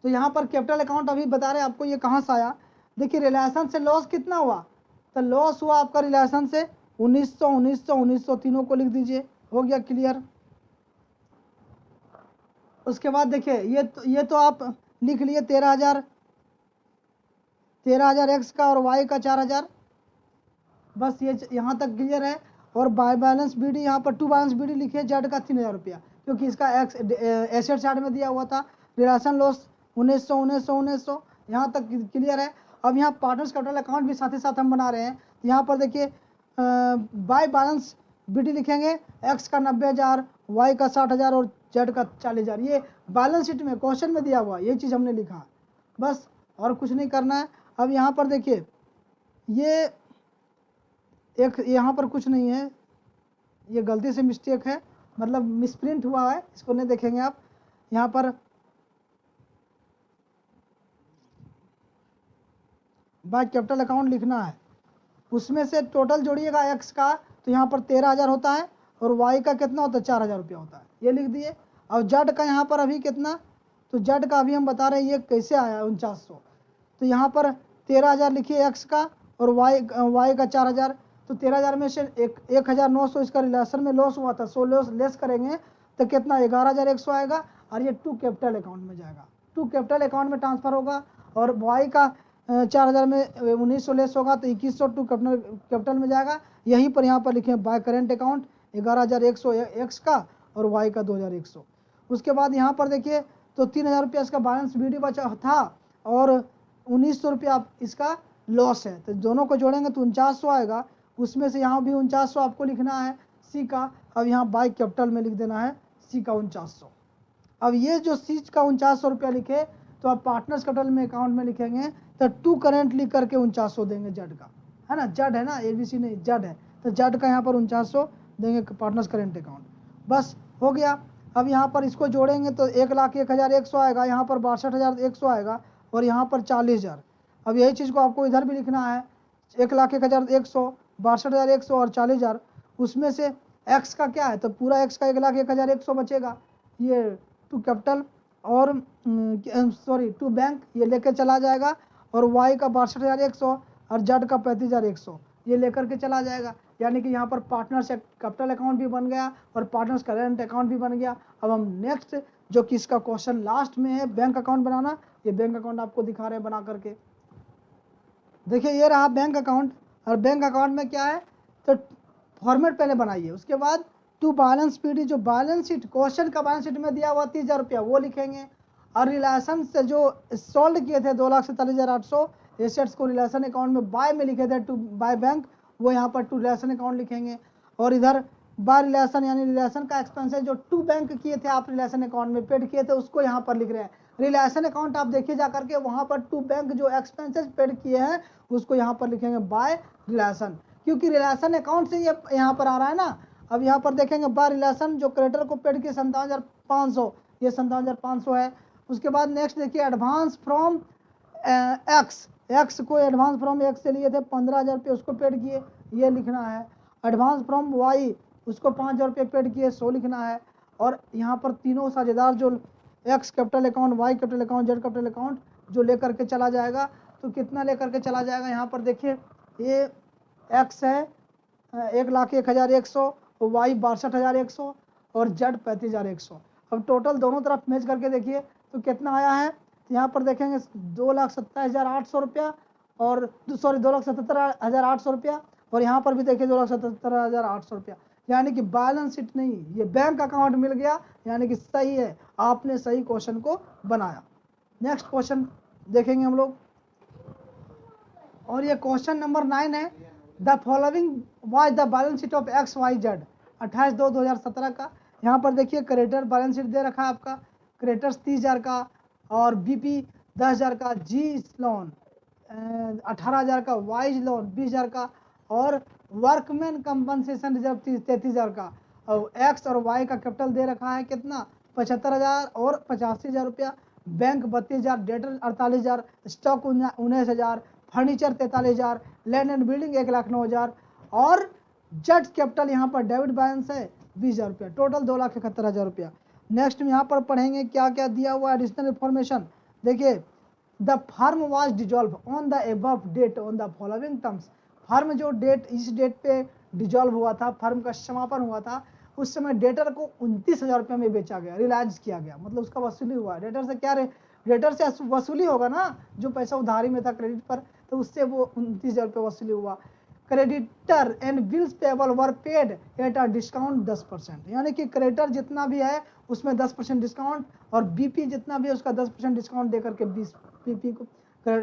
तो यहाँ पर कैपिटल अकाउंट अभी बता रहे हैं आपको ये कहाँ से आया। देखिए रिलेशन से लॉस कितना हुआ? तो लॉस हुआ आपका रिलेशन से 1900 तीनों को लिख दीजिए, हो गया क्लियर। उसके बाद देखिए ये तो आप लिख लिए 13,000 एक्स का और वाई का 4,000, बस ये यहाँ तक क्लियर है। और बाय बैलेंस BD यहाँ पर टू बैलेंस BD लिखिए, जेड का 3,000 रुपया क्योंकि इसका एक्स एसेट साइड में दिया हुआ था। रिलेशन लॉस 1900 यहाँ तक क्लियर है। अब यहाँ पार्टनर्स कैपिटल अकाउंट भी साथ ही साथ हम बना रहे हैं। यहाँ पर देखिए बाय बैलेंस BD लिखेंगे, एक्स का 90,000, वाई का 60,000 और जेड का 40,000। ये बैलेंस शीट में क्वेश्चन में दिया हुआ, ये चीज़ हमने लिखा, बस और कुछ नहीं करना है। अब यहाँ पर देखिए ये एक यहाँ पर कुछ नहीं है, ये गलती से मिस्टेक है, मतलब मिसप्रिंट हुआ है, इसको नहीं देखेंगे आप। यहाँ पर बाय कैपिटल अकाउंट लिखना है, उसमें से टोटल जोड़िएगा एक्स का तो यहाँ पर 13,000 होता है और वाई का कितना होता है 4,000 रुपया होता है, ये लिख दिए। और जेड का यहाँ पर अभी कितना, तो जेड का अभी हम बता रहे हैं ये कैसे आया 4900। तो यहाँ पर 13,000 लिखिए एक्स का और वाई का 4,000। तो 13,000 में से 1,900 इसका रिलेशन में लॉस हुआ था, 100 लॉस लेस करेंगे तो कितना 11,100 आएगा और ये टू कैपिटल अकाउंट में जाएगा, टू कैपिटल अकाउंट में ट्रांसफ़र होगा। और वाई का 4,000 में 1,900 लेस होगा तो 2,100 टू कैपिटल में जाएगा। यहीं पर यहाँ पर लिखे बाय करेंट अकाउंट 11,100 एक्स का और वाई का 2,100। उसके बाद यहाँ पर देखिए तो 3,000 रुपया इसका बैलेंस BD बचा था और 1,900 रुपया इसका लॉस है, तो दोनों को जोड़ेंगे तो 4900 आएगा। उसमें से यहाँ भी 4900 आपको लिखना है सी का। अब यहाँ बाय कैपिटल में लिख देना है सी का 4900। अब ये जो सी का 4900 रुपया लिखे तो आप पार्टनर्स कैपिटल में अकाउंट में लिखेंगे तो टू करेंट लिख करके 4900 देंगे जेड का, है ना, जेड है ना, ABC नहीं जेड है, तो जेड का यहाँ पर 4900 देंगे पार्टनर्स करेंट अकाउंट, बस हो गया। अब यहाँ पर इसको जोड़ेंगे तो 1,01,100 आएगा, यहाँ पर 62,100 आएगा और यहाँ पर 40,000। अब यही चीज़ को आपको इधर भी लिखना है, 1,01,100 62,100 और 40,000, उसमें से एक्स का क्या है, तो पूरा एक्स का 1,01,100 बचेगा, ये टू कैपिटल और सॉरी टू बैंक ये लेकर चला जाएगा, और वाई का 62,100 और जेड का 35,100 ये लेकर के चला जाएगा। यानी कि यहाँ पर पार्टनर्स कैपिटल अकाउंट भी बन गया और पार्टनर्स करेंट अकाउंट भी बन गया। अब हम नेक्स्ट जो कि इसका क्वेश्चन लास्ट में है, बैंक अकाउंट बनाना, ये बैंक अकाउंट आपको दिखा रहे हैं बना करके। देखिए ये रहा बैंक अकाउंट, और बैंक अकाउंट में क्या है, तो फॉर्मेट पहले बनाइए, उसके बाद टू बैलेंस पीडी, जो बैलेंस शीट क्वेश्चन का बैलेंस शीट में दिया हुआ 30,000 रुपया वो लिखेंगे, और रिलेशन से जो सोल्ड किए थे 2,47,800 एसेट्स को रिलेशन अकाउंट में बाय में लिखे थे टू बाय बैंक, वो यहाँ पर टू रिलेशन अकाउंट लिखेंगे। और इधर बाय रिलेशन यानी रिलेशन का एक्सपेंसेस जो टू बैंक किए थे आप रिलेशन अकाउंट में पेड किए थे उसको यहाँ पर लिख रहे हैं। रिलेशन अकाउंट आप देखिए जा करके वहाँ पर टू बैंक जो एक्सपेंसेस पेड किए हैं उसको यहाँ पर लिखेंगे बाय रिलेशन, क्योंकि रिलेशन अकाउंट से ये यहाँ पर आ रहा है ना। अब यहाँ पर देखेंगे बाय रिलेशन जो क्रेडिटर को पेड किए 57,500, ये 57,500 है। उसके बाद नेक्स्ट देखिए एडवांस फ्रॉम एक्स को एडवांस फ्रॉम एक्स से लिए थे 15,000 रुपये उसको पेड किए, ये लिखना है। एडवांस फ्रॉम वाई उसको 5,000 रुपये पेड किए 100 लिखना है। और यहाँ पर तीनों साझेदार जो X capital account, Y capital account, Z capital account जो लेकर के चला जाएगा, तो कितना लेकर के चला जाएगा, यहाँ पर देखिए ये एक्स है 1,01,100, वाई 62,100 और जेड 35,100। अब टोटल दोनों तरफ मैच करके देखिए तो कितना आया है, तो यहाँ पर देखेंगे 2,27,800 रुपया और सॉरी 2,77,800 रुपया, और यहाँ पर भी देखिए 2,77,800 रुपया। यानी कि बैलेंस शीट नहीं, ये बैंक अकाउंट मिल गया, यानी कि सही है, आपने सही क्वेश्चन को बनाया। नेक्स्ट क्वेश्चन देखेंगे हम लोग, और ये क्वेश्चन नंबर 9 है। The following was the balance sheet of X Y Z 28/2/2017 का। यहाँ पर देखिए क्रेडिटर बैलेंस शीट दे रखा है आपका, क्रेडिटर्स 30,000 का और बीपी 10,000 का, जी लोन 18,000 का, वाइज लोन 20,000 का और वर्कमैन कंपनसेशन रिजर्व 33,000 का। और एक्स और वाई का कैपिटल दे रखा है कितना 75,000 और 85,000 रुपया, bank 32,000, debtor 48,000, stock 19,000, furniture 43,000, land and building 1,09,000 और जेड कैपिटल यहाँ पर डेबिट बैलेंस है 20,000 रुपया, टोटल 2,71,000 रुपया। नेक्स्ट में यहाँ पर पढ़ेंगे क्या क्या दिया हुआ एडिशनल इन्फॉर्मेशन। देखिए the firm was dissolve on the above date on the following terms. Firm जो डेट इस डेट पे डिजॉल्व हुआ था, फर्म का समापन हुआ था, उस समय डेटर को 29,000 रुपये में बेचा गया, रिलाइज किया गया, मतलब उसका वसूली हुआ। डेटर से क्या डेटर से वसूली होगा ना, जो पैसा उधारी में था क्रेडिट पर, तो उससे वो 29,000 रुपये वसूली हुआ। Creditor and bills payable were paid at a discount 10%, यानी कि क्रेडिटर जितना भी है उसमें 10% डिस्काउंट और बीपी जितना भी है उसका 10% डिस्काउंट देकर के 20 बीपी को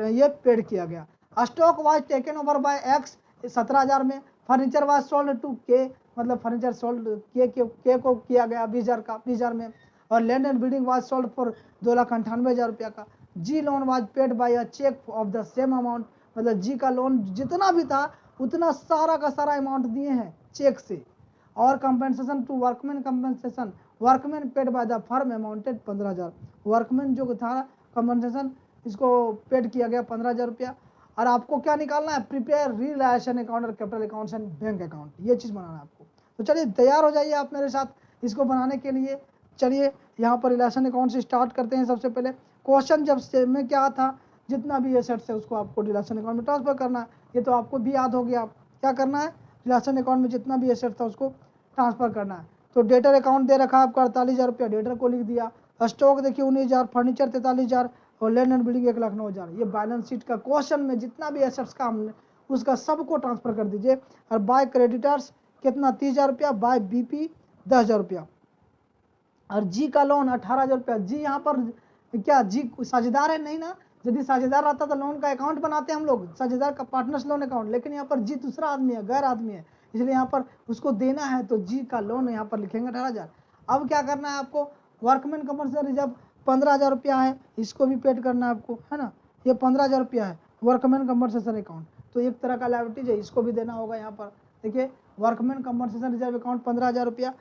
ये पेड किया गया। Stock was taken over bye x 17,000 में, फर्नीचर वाज सोल्ड टू के, मतलब फर्नीचर सोल्ड के को किया गया 20,000 का 20,000 में, और land and building was sold for 2,98,000 रुपया का। G loan was paid by a cheque of the same amount, मतलब जी का लोन जितना भी था उतना सारा का सारा अमाउंट दिए हैं चेक से। और compensation to workman compensation, workman paid by the firm amounted 15,000, workman जो था कंपनसेशन इसको पेड किया गया 15,000 रुपया। और आपको क्या निकालना है, प्रिपेयर रिलेशन अकाउंट और capital accounts and bank account, ये चीज़ बनाना है आपको। तो चलिए तैयार हो जाइए आप मेरे साथ इसको बनाने के लिए। चलिए यहाँ पर रिलेशन अकाउंट से स्टार्ट करते हैं। सबसे पहले क्वेश्चन जब से में क्या था, जितना भी एसेट्स है उसको आपको रिलेशन अकाउंट में ट्रांसफर करना है। ये तो आपको भी याद हो गया, आप क्या करना है, रिलेशन अकाउंट में जितना भी एसेट था उसको ट्रांसफर करना है। तो डेटर अकाउंट दे रखा है आपका 48,000 रुपया, डेटर को लिख दिया। स्टॉक देखिए 19,000, फर्नीचर 43,000 और लैंड एंड बिल्डिंग 1,09,000। ये बैलेंस शीट का क्वेश्चन में जितना भी एसेट्स का हमने उसका सबको ट्रांसफर कर दीजिए। और बाय क्रेडिटर्स कितना 30,000 रुपया, बाय बीपी 10,000 रुपया और जी का लोन 18,000 रुपया। जी यहाँ पर क्या जी साझेदार है नहीं ना, यदि साझेदार रहता तो लोन का अकाउंट बनाते हम लोग, साझेदार का पार्टनर्स लोन अकाउंट, लेकिन यहाँ पर जी दूसरा आदमी है, गैर आदमी है, इसलिए यहाँ पर उसको देना है तो जी का लोन यहाँ पर लिखेंगे 18,000। अब क्या करना है आपको, वर्कमैन कंपनसेशन रिजर्व 15,000 रुपया है, इसको भी पेड करना है आपको, है ना। ये 15,000 रुपया है वर्कमैन कंपनसेशन अकाउंट, तो एक तरह का लायबिलिटीज है, इसको भी देना होगा। यहाँ पर देखिए वर्कमैन कंपनसेशन रिजर्व अकाउंट 15,000 रुपया,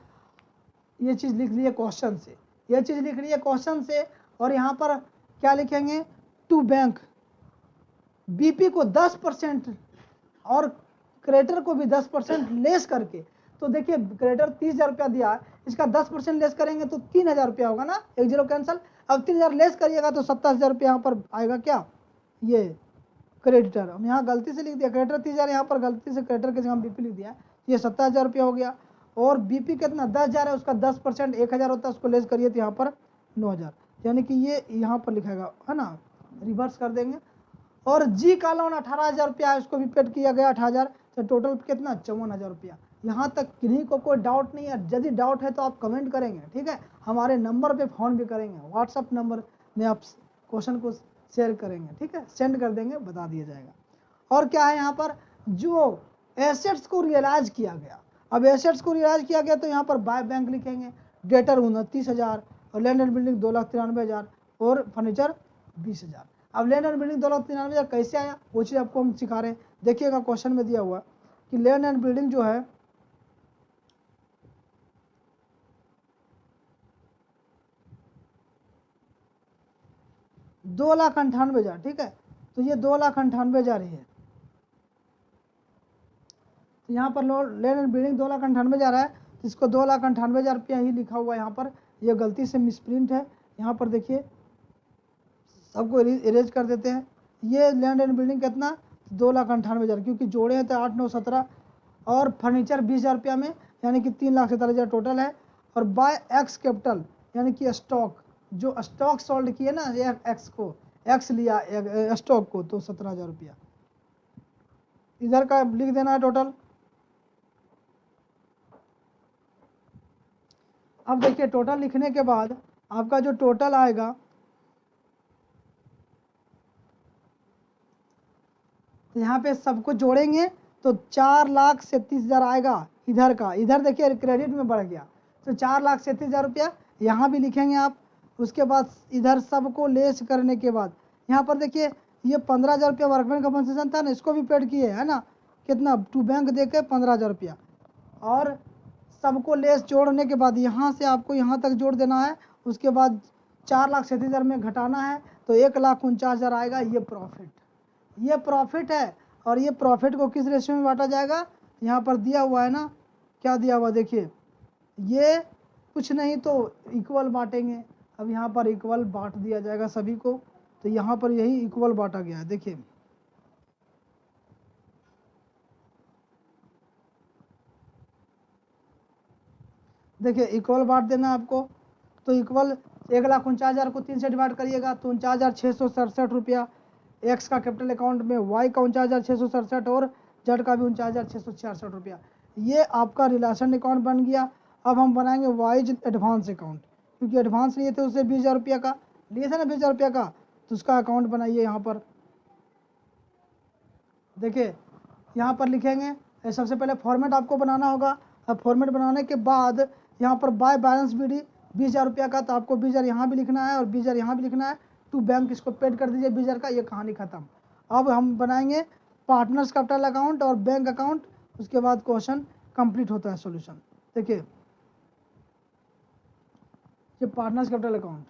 ये चीज़ लिख ली है क्वेश्चन से, ये चीज़ लिख ली है क्वेश्चन से। और यहाँ पर क्या लिखेंगे, टू बैंक बीपी को 10% और क्रेडिटर को भी 10% लेस करके, तो देखिए क्रेडिटर 30,000 रुपया दिया है, इसका 10% लेस करेंगे तो 3,000 रुपया होगा ना, एक जीरो कैंसिल। अब 3,000 लेस करिएगा तो 27,000 रुपया यहाँ पर आएगा क्या, ये क्रेडिटर। हम यहाँ गलती से लिख दिया क्रेडिटर 30,000, यहाँ पर गलती से क्रेडिटर के जगह बीपी लिख दिया, ये 27,000 रुपया हो गया। और बीपी कितना 10,000 है, उसका 10% 1,000 होता है, उसको लेस करिए तो यहाँ पर 9,000, यानी कि ये यहाँ पर लिखेगा है ना, रिवर्स कर देंगे। और जी का लोन 18,000 रुपया है, उसको भी पेड किया गया 18,000, तो टोटल कितना 54,000 रुपया। यहाँ तक किन्हीं को कोई डाउट नहीं है, यदि डाउट है तो आप कमेंट करेंगे, ठीक है, हमारे नंबर पे फ़ोन भी करेंगे, व्हाट्सअप नंबर में आप क्वेश्चन को शेयर करेंगे, ठीक है, सेंड कर देंगे, बता दिया जाएगा। और क्या है यहाँ पर, जो एसेट्स को रियलाइज किया गया, अब एसेट्स को रियलाइज किया गया तो यहाँ पर बाय बैंक लिखेंगे, डेटर 29,000 और लैंड एंड बिल्डिंग 2,93,000 और फर्नीचर 20,000। अब लैंड एंड बिल्डिंग 2,93,000 कैसे आया, वो चीज़ आपको हम सिखा रहे हैं। देखिएगा क्वेश्चन में दिया हुआ कि लैंड एंड बिल्डिंग जो है 2,98,000, ठीक है, तो ये 2,98,000 ही है। तो यहाँ पर लैंड एंड बिल्डिंग 2,98,000 है, इसको 2,98,000 रुपया ही लिखा हुआ है यहाँ पर, ये गलती से मिसप्रिंट है। यहाँ पर देखिए सबको इरेज कर देते हैं। ये लैंड एंड बिल्डिंग कितना 2,98,000, क्योंकि जोड़े हैं तो 8, 9, 17 और फर्नीचर 20,000 रुपया में, यानी कि 3,47,000 टोटल है। और बाय एक्स कैपिटल यानी कि स्टॉक, जो स्टॉक सोल्ड किए ना एक्स को, एक्स लिया स्टॉक को, तो 17,000 रुपया इधर का लिख देना है टोटल। अब देखिए टोटल लिखने के बाद आपका जो टोटल आएगा, यहाँ पे सबको जोड़ेंगे तो 4,37,000 आएगा इधर का। इधर देखिए क्रेडिट में बढ़ गया, तो 4,37,000 रुपया यहाँ भी लिखेंगे आप। उसके बाद इधर सबको लेस करने के बाद यहाँ पर देखिए ये 15,000 रुपया वर्कमैन कंपनसेशन था ना, इसको भी पेड किए है ना, कितना टू बैंक दे के 15,000 रुपया। और सबको लेस जोड़ने के बाद यहाँ से आपको यहाँ तक जोड़ देना है। उसके बाद 4,37,000 में घटाना है तो 1,49,000 आएगा। ये प्रॉफिट है। और ये प्रॉफिट को किस रेशियो में बांटा जाएगा, यहाँ पर दिया हुआ है ना, क्या दिया हुआ देखिए, ये कुछ नहीं तो इक्वल बांटेंगे। अब यहाँ पर इक्वल बांट दिया जाएगा सभी को, तो यहाँ पर यही इक्वल बांटा गया है। देखिए देखिए इक्वल बांट देना आपको, तो इक्वल 1,49,000 को 3 से डिवाइड करिएगा तो 49,667 रुपया एक्स का कैपिटल अकाउंट में, वाई का 49,667 और जेड का भी 49,666 रुपया। ये आपका रिलेशन अकाउंट बन गया। अब हम बनाएंगे वाइज एडवांस अकाउंट, क्योंकि एडवांस लिए थे उससे 20,000 रुपया का लिए थे ना, 20,000 रुपया का, तो उसका अकाउंट बनाइए। यहाँ पर देखिए यहाँ पर लिखेंगे, सबसे पहले फॉर्मेट आपको बनाना होगा। अब फॉर्मेट बनाने के बाद यहाँ पर बाय बैलेंस बीडी 20,000 रुपया का, तो आपको 20,000 यहाँ भी लिखना है और 20,000 यहाँ भी लिखना है। टू बैंक इसको पेड कर दीजिए 20,000 का, ये कहानी खत्म। अब हम बनाएंगे पार्टनर्स कैपिटल अकाउंट और बैंक अकाउंट, उसके बाद क्वेश्चन कंप्लीट होता है सॉल्यूशन। देखिए ये partners capital account,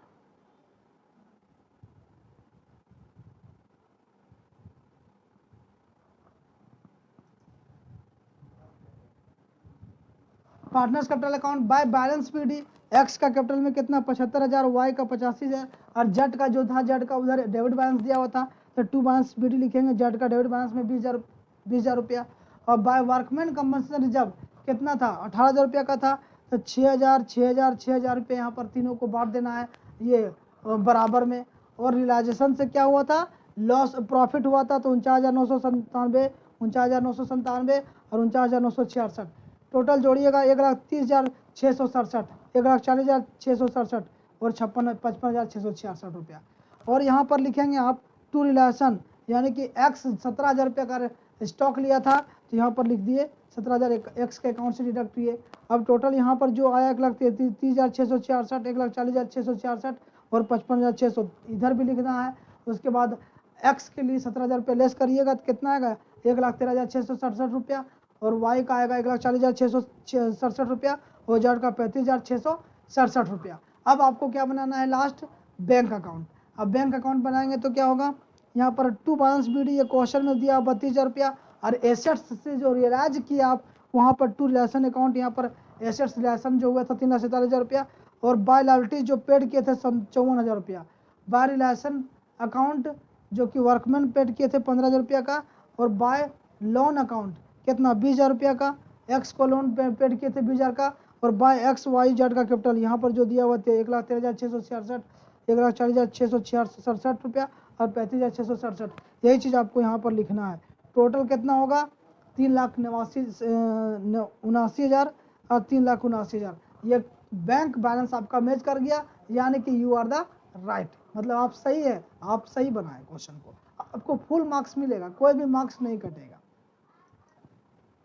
partners capital account by balance PD, x का कैपिटल में कितना 75,000, वाई का 85,000 और जेड का जो था, जेड का उधर डेबिट बैलेंस दिया हुआ था, तो टू बैलेंस बीडी लिखेंगे। जेड का डेबिट बैलेंस में 20,000 रुपया। और बाय वर्कमैन कंपनसेशन रिजर्व कितना था 18,000 रुपया का था, तो 6,000, 6,000, 6,000 रुपये यहाँ पर तीनों को बांट देना है ये बराबर में। और रियलाइजेशन से क्या हुआ था, लॉस प्रॉफिट हुआ था, तो 49,997, 49,997 और 49,966। टोटल जोड़िएगा 1,30,667, 1,40,667 और 55,666 रुपया। और यहाँ पर लिखेंगे आप टू रिलेशन, यानी कि एक्स 17,000 रुपया का स्टॉक लिया था, तो यहाँ पर लिख दिए 17,000 एक्स के अकाउंट से डिडक्ट किए। अब टोटल यहाँ पर जो आया 1,33,666, 1,40,666 और 55,600 इधर भी लिखना है। उसके बाद एक्स के लिए 17,000 रुपया लेस करिएगा तो कितना आएगा 1,13,667 रुपया, और वाई का आएगा 1,40,667 रुपया और जेड का 35,667 रुपया। अब आपको क्या बनाना है लास्ट, बैंक अकाउंट। अब बैंक अकाउंट बनाएंगे तो क्या होगा, यहाँ पर टू बैलेंस बीडी, ये क्वेश्चन में दिया 32,000 रुपया, और एसेट्स से जो रियलाइज किया आप वहाँ पर टू रिलेशन अकाउंट, यहाँ पर एसेट्स रिलेशन जो हुआ था 3,47,000 रुपया, और बाय लाइबिलिटी जो पेड किए थे 54,000 रुपया, बाय रिलेशन अकाउंट जो कि वर्कमैन पेड किए थे 15,000 रुपया का, और बाय लोन अकाउंट कितना 20,000 रुपया का, एक्स को लोन पेड किए थे 20,000 का, और बाय XYZ का कैपिटल यहाँ पर जो दिया हुआ थे 1,13,666, 1,40,667 रुपया और 35,667, यही चीज़ आपको यहाँ पर लिखना है। टोटल कितना होगा 3,79,000 और 3,79,000। ये बैंक बैलेंस आपका मैच कर गया, यानी कि यू आर द राइट, मतलब आप सही है, आप सही बनाए क्वेश्चन को, आपको फुल मार्क्स मिलेगा, कोई भी मार्क्स नहीं कटेगा।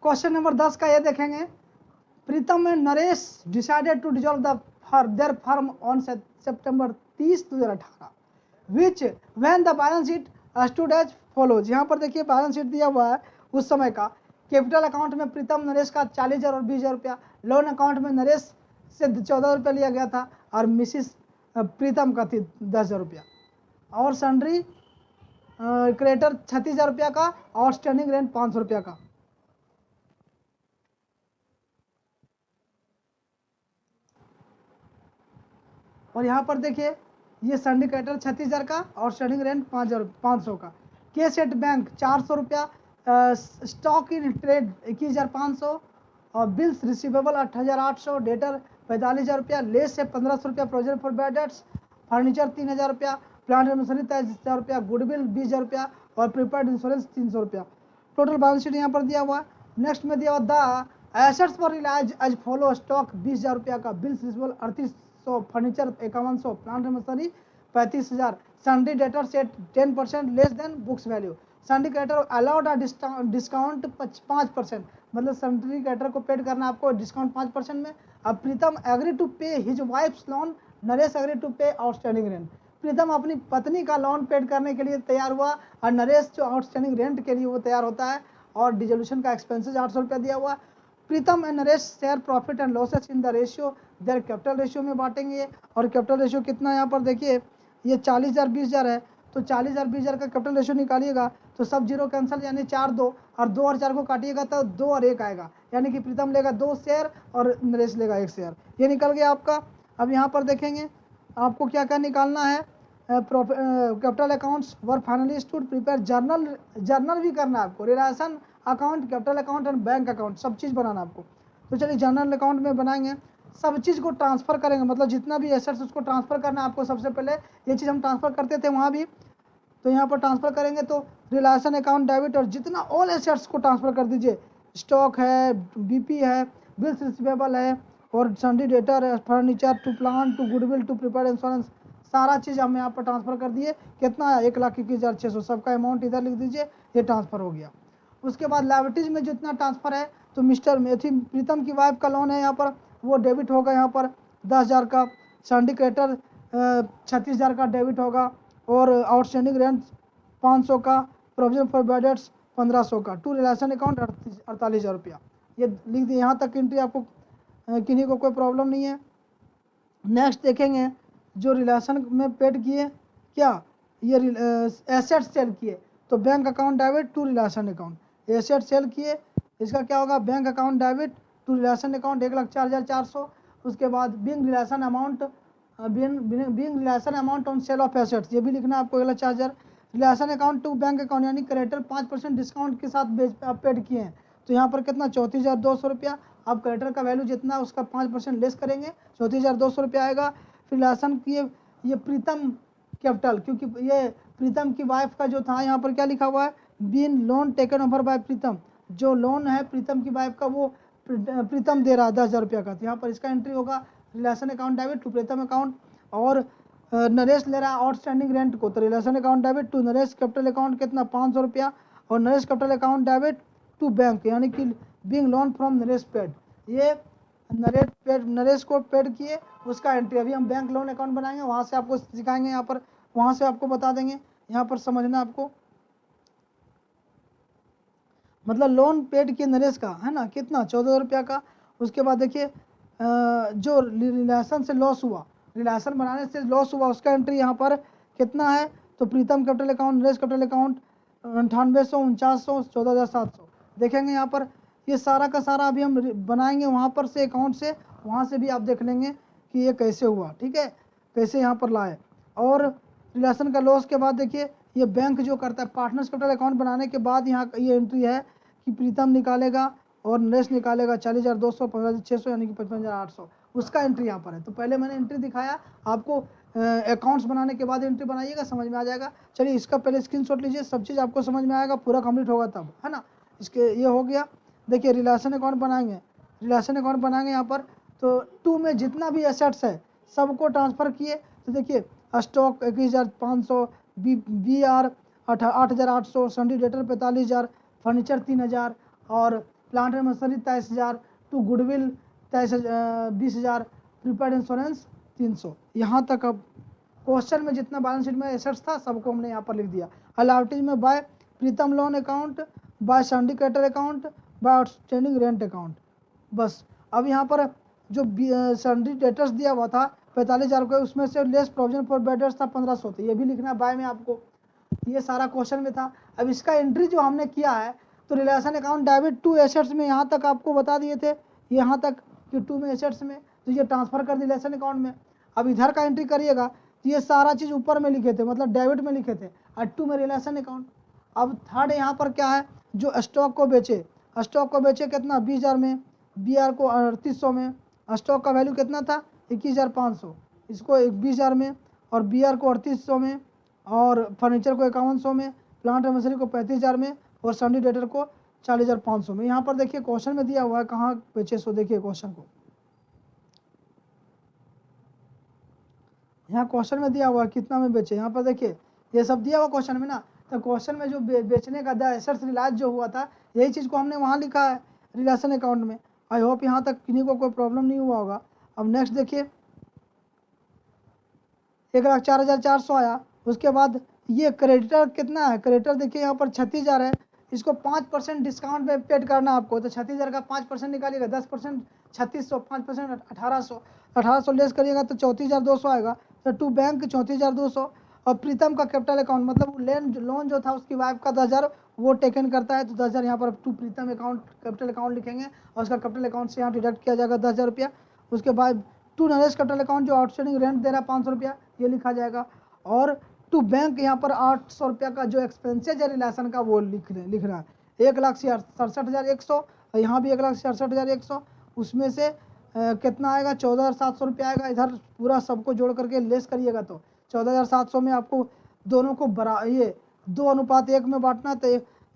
क्वेश्चन नंबर 10 का ये देखेंगे, Pritam and Naresh decided to dissolve their firm on September 30, 2018 which when the balance sheet stood as follows. यहाँ पर देखिए बैलेंस शीट दिया हुआ है उस समय का। कैपिटल अकाउंट में प्रीतम नरेश का 40,000 और 20,000 रुपया, लोन अकाउंट में नरेश से 14 रुपया लिया गया था और मिसिस प्रीतम का थी 10,000 रुपया, और सन्ड्री क्रेडिटर 36,000 रुपया का, आउटस्टैंडिंग रेंट 500 रुपया का। और यहाँ पर देखिए ये सन्ड्री क्रेडिटर 36,000 का, आउटस्टैंडिंग रेंट 500 का। के सेट बैंक 400 रुपया, स्टॉक इन ट्रेड 21,500, और बिल्स रिसीवेबल 8,800, डेटर 45,000 रुपया, लेस से 1,500 रुपया, provision for bad debts, furniture 3,000 रुपया, प्लांट एंड मशीनरी 23,000 रुपया, गुडविल 20,000 रुपया और प्रीपेड इंश्योरेंस 300 रुपया। टोटल बैलेंस शीट यहाँ पर दिया हुआ है। नेक्स्ट में दिया हुआ द एसेट्स फॉर रिलायंस एज फॉलो, स्टॉक 20,000 रुपया का, bills receivable 3,800, furniture 5100, plant and machinery 35,000, sundry debtor at 10% less than books value, sundry creditor allowed discount 5%, मतलब सन्ड्री क्रेडिटर को पेड करना आपको डिस्काउंट 5% में। अब Pritam agree to pay his wife's loan, Naresh agree to pay outstanding rent. Pritam अपनी पत्नी का loan paid करने के लिए तैयार हुआ और नरेश जो आउटस्टैंडिंग रेंट के लिए वो तैयार होता है, और डिजोल्यूशन का एक्सपेंसेस 800 रुपया दिया हुआ। Pritam and Naresh share profit and losses in the ratio, their capital ratio में बांटेंगे। और कैपिटल रेशियो कितना है यहाँ पर देखिए, ये 40,000 20,000 है, तो 40,000 20,000 का कैपिटल रेशियो निकालिएगा तो सब जीरो कैंसिल, यानी 4 2, और 2 और 4 को काटिएगा तो 2 और 1 आएगा, यानी कि प्रीतम लेगा 2 शेयर और नरेश लेगा 1 शेयर। ये निकल गया आपका। अब यहाँ पर देखेंगे आपको क्या क्या निकालना है। कैपिटल अकाउंट्स वर फाइनली स्टूड प्रिपेयर, जर्नल भी करना है आपको, realisation account, capital account and bank account सब चीज़ बनाना आपको। तो चलिए जर्नल अकाउंट में बनाएंगे, सब चीज़ को ट्रांसफ़र करेंगे, मतलब जितना भी एसेट्स उसको ट्रांसफ़र करना है आपको। सबसे पहले ये चीज़ हम ट्रांसफ़र करते थे वहाँ भी, तो यहाँ पर ट्रांसफ़र करेंगे तो रिलेशन अकाउंट डेबिट और जितना ऑल एसेट्स को ट्रांसफ़र कर दीजिए, स्टॉक है, बीपी है, बिल्स रिसीवेबल है, और सन्ड्री डेटर है, furniture to plant to goodwill to prepaid insurance, सारा चीज़ हम यहाँ पर ट्रांसफ़र कर दिए। कितना है 1,21,600, सबका अमाउंट इधर लिख दीजिए, ये ट्रांसफ़र हो गया। उसके बाद लाइबिलिटीज़ में जितना ट्रांसफ़र है, तो मिस्टर मेथी प्रीतम की वाइफ का लोन है यहाँ पर, वो डेबिट होगा यहाँ पर 10,000 का, सन्ड्री क्रेडिटर 36,000 का डेबिट होगा, और आउटस्टैंडिंग रेंट 500 का, प्रोविजन फॉर बैड डेट्स 1,500 का, टू रिलेशन अकाउंट 48,000 रुपया। ये लिख दिए, यहाँ तक एंट्री आपको किन्हीं को कोई प्रॉब्लम नहीं है। नेक्स्ट देखेंगे जो रिलेशन में पेड किए क्या, ये एसेट सेल किए, तो bank account debit to realisation account, asset sell किए, इसका क्या होगा bank account debit to realisation account 1,04,400। उसके बाद being realisation amount, being realisation amount on sale of assets, ये भी लिखना है आपको 1,04,000। Realisation account to bank account, यानी क्रेडिटर 5% डिस्काउंट के साथ पेड किए हैं, तो यहाँ पर कितना 34,200 रुपया। आप क्रेडिटर का वैल्यू जितना उसका 5% लेस करेंगे, 34,200 रुपया आएगा। फिर रिलेशन किए ये प्रीतम कैपिटल, क्योंकि ये प्रीतम की वाइफ का जो था, यहाँ पर क्या लिखा हुआ है, been loan taken over by Pritam, जो लोन है प्रीतम की वाइफ का वो प्रीतम दे रहा है 10,000 रुपया का, तो यहाँ पर इसका एंट्री होगा realisation account debit to Pritam account. और नरेश ले रहा है आउटस्टैंडिंग रेंट को, तो realisation account debit to Naresh capital account कितना 500 रुपया, और Naresh capital account debit to bank, यानी कि being loan from Naresh paid, ये नरेश को पेड किए, उसका एंट्री। अभी हम बैंक लोन अकाउंट बनाएंगे, वहाँ से आपको सिखाएंगे, यहाँ पर वहाँ से आपको बता देंगे, यहाँ पर समझना आपको, मतलब लोन पेड किए नरेश का है ना कितना 14,000 रुपया का। उसके बाद देखिए जो रिलेशन से लॉस हुआ, रिलेशन बनाने से लॉस हुआ, उसका एंट्री यहाँ पर कितना है, तो Pritam capital account, Naresh capital account 9800, 4900, 14,700, देखेंगे यहाँ पर ये सारा का सारा अभी हम बनाएंगे वहाँ पर से, अकाउंट से, वहाँ से भी आप देख लेंगे कि ये कैसे हुआ, ठीक है, कैसे यहाँ पर लाए। और रिलेशन का लॉस के बाद देखिए ये बैंक जो करता है पार्टनर्स कैपिटल अकाउंट बनाने के बाद यहाँ ये एंट्री है कि प्रीतम निकालेगा और नरेश निकालेगा 40,200, 15,600 यानी कि 55,800, उसका एंट्री यहाँ पर है। तो पहले मैंने एंट्री दिखाया आपको, अकाउंट्स बनाने के बाद एंट्री बनाइएगा, समझ में आ जाएगा। चलिए इसका पहले स्क्रीनशॉट लीजिए, सब चीज़ आपको समझ में आएगा, पूरा कंप्लीट होगा तब, है ना। इसके ये हो गया। देखिए रिलेशन अकाउंट बनाएंगे, रिलेशन अकाउंट बनाएंगे यहाँ पर, तो 2 में जितना भी एसेट्स है सबको ट्रांसफ़र किए। तो देखिए stock 21,500, B R 8,800, sundry debtor 45,000, furniture 3,000 और plant and machinery 23,000, to goodwill 20,000, prepaid insurance 300। यहाँ तक अब क्वेश्चन में जितना बैलेंस शीट में एसेट्स था सबको हमने यहाँ पर लिख दिया। अलाउटीज में by Pritam loan account, by syndicator account, by outstanding rent account, बस। अब यहाँ पर जो सिंडिकेटर्स दिया हुआ था 45,000 को, उसमें से लेस प्रोविजन फॉर बेडर्स था 1,500, तो ये भी लिखना है बाय में आपको, ये सारा क्वेश्चन में था। अब इसका एंट्री जो हमने किया है तो realisation account debit to assets में यहाँ तक आपको बता दिए थे, यहाँ तक कि 2 में एसेट्स में, तो ये ट्रांसफ़र कर दी रिलेशन अकाउंट में। अब इधर का एंट्री करिएगा तो ये सारा चीज़ ऊपर में लिखे थे, मतलब डेबिट में लिखे थे, और 2 में रिलेशन अकाउंट। अब थर्ड यहाँ पर क्या है, जो स्टॉक को बेचे, स्टॉक को बेचे कितना 20,000 में, बी आर को 3,800 में, स्टॉक का वैल्यू कितना था 21,500, इसको 20,000 में, और बी आर को 3,800 में, और फर्नीचर को 5,100 में, प्लांट एंड मशीनरी को 35,000 में, और सन्डी डेटर को 40,500 में। यहाँ पर देखिए क्वेश्चन में दिया हुआ है कहाँ बेचे, सो देखिए क्वेश्चन को, यहाँ क्वेश्चन में दिया हुआ है कितना में बेचे, यहाँ पर देखिए ये सब दिया हुआ क्वेश्चन में ना। तो क्वेश्चन में जो बेचने का द एसेट्स रिलाइज जो हुआ था यही चीज़ को हमने वहाँ लिखा है रिलेशन अकाउंट में। आई होप यहाँ तक किन्हीं को कोई प्रॉब्लम नहीं हुआ होगा। अब नेक्स्ट देखिए 1,04,400 आया। उसके बाद ये क्रेडिटर कितना है, क्रेडिटर देखिए यहाँ पर 36,000 है, इसको 5% डिस्काउंट पे पेड करना आपको। तो 36,000 का 5% निकालिएगा, 10% 3,600, 5% 1,800, 1,800 लेस करिएगा तो 34,200 आएगा। तो टू बैंक 34,200, और प्रीतम का कैपिटल अकाउंट मतलब लोन जो था उसकी वाइफ का 10,000 वो टेकन करता है, तो 10,000 यहाँ पर to Pritam account capital account लिखेंगे, और उसका कैपिटल अकाउंट से यहाँ डिडक्ट किया जाएगा 10,000 रुपया। उसके बाद टू नरेश कैपिटल अकाउंट जो आउटस्टैंडिंग रेंट दे रहा है 500 रुपया, ये लिखा जाएगा। और टू बैंक यहाँ पर 800 रुपया का जो एक्सपेंसेज है रिलेशन का वो लिखना है। 1,67,100, और यहाँ भी 1,67,100, उसमें से कितना आएगा 14,700 रुपया आएगा। इधर पूरा सबको जोड़ करके लेस करिएगा तो 14,700 में आपको दोनों को ये 2:1 में बांटना, तो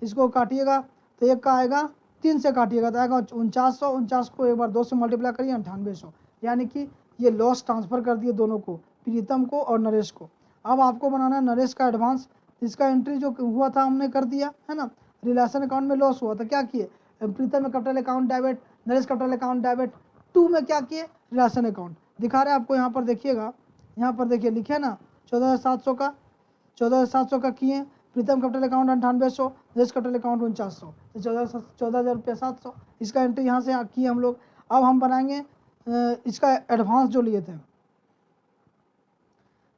इसको काटिएगा तो एक का आएगा 3 से काटिएगा तो आएगा 4900, 49 को एक बार 2 से मल्टीप्लाई करिए 9800, यानी कि ये लॉस ट्रांसफ़र कर दिए दोनों को, प्रीतम को और नरेश को। अब आपको बनाना है नरेश का एडवांस, इसका एंट्री जो हुआ था हमने कर दिया है ना। रिलेशन अकाउंट में लॉस हुआ था, क्या किए, प्रीतम में capital account debit, Naresh capital account debit, 2 में क्या किए रिलेशन अकाउंट दिखा रहे हैं आपको। यहाँ पर देखिएगा, यहाँ पर देखिए लिखे ना 14,700 का किए, Pritam capital account 9800, Naresh capital account 4900, तो 14,000 रुपया 700, इसका एंट्री यहाँ से किए हम लोग। अब हम बनाएंगे इसका एडवांस जो लिए थे।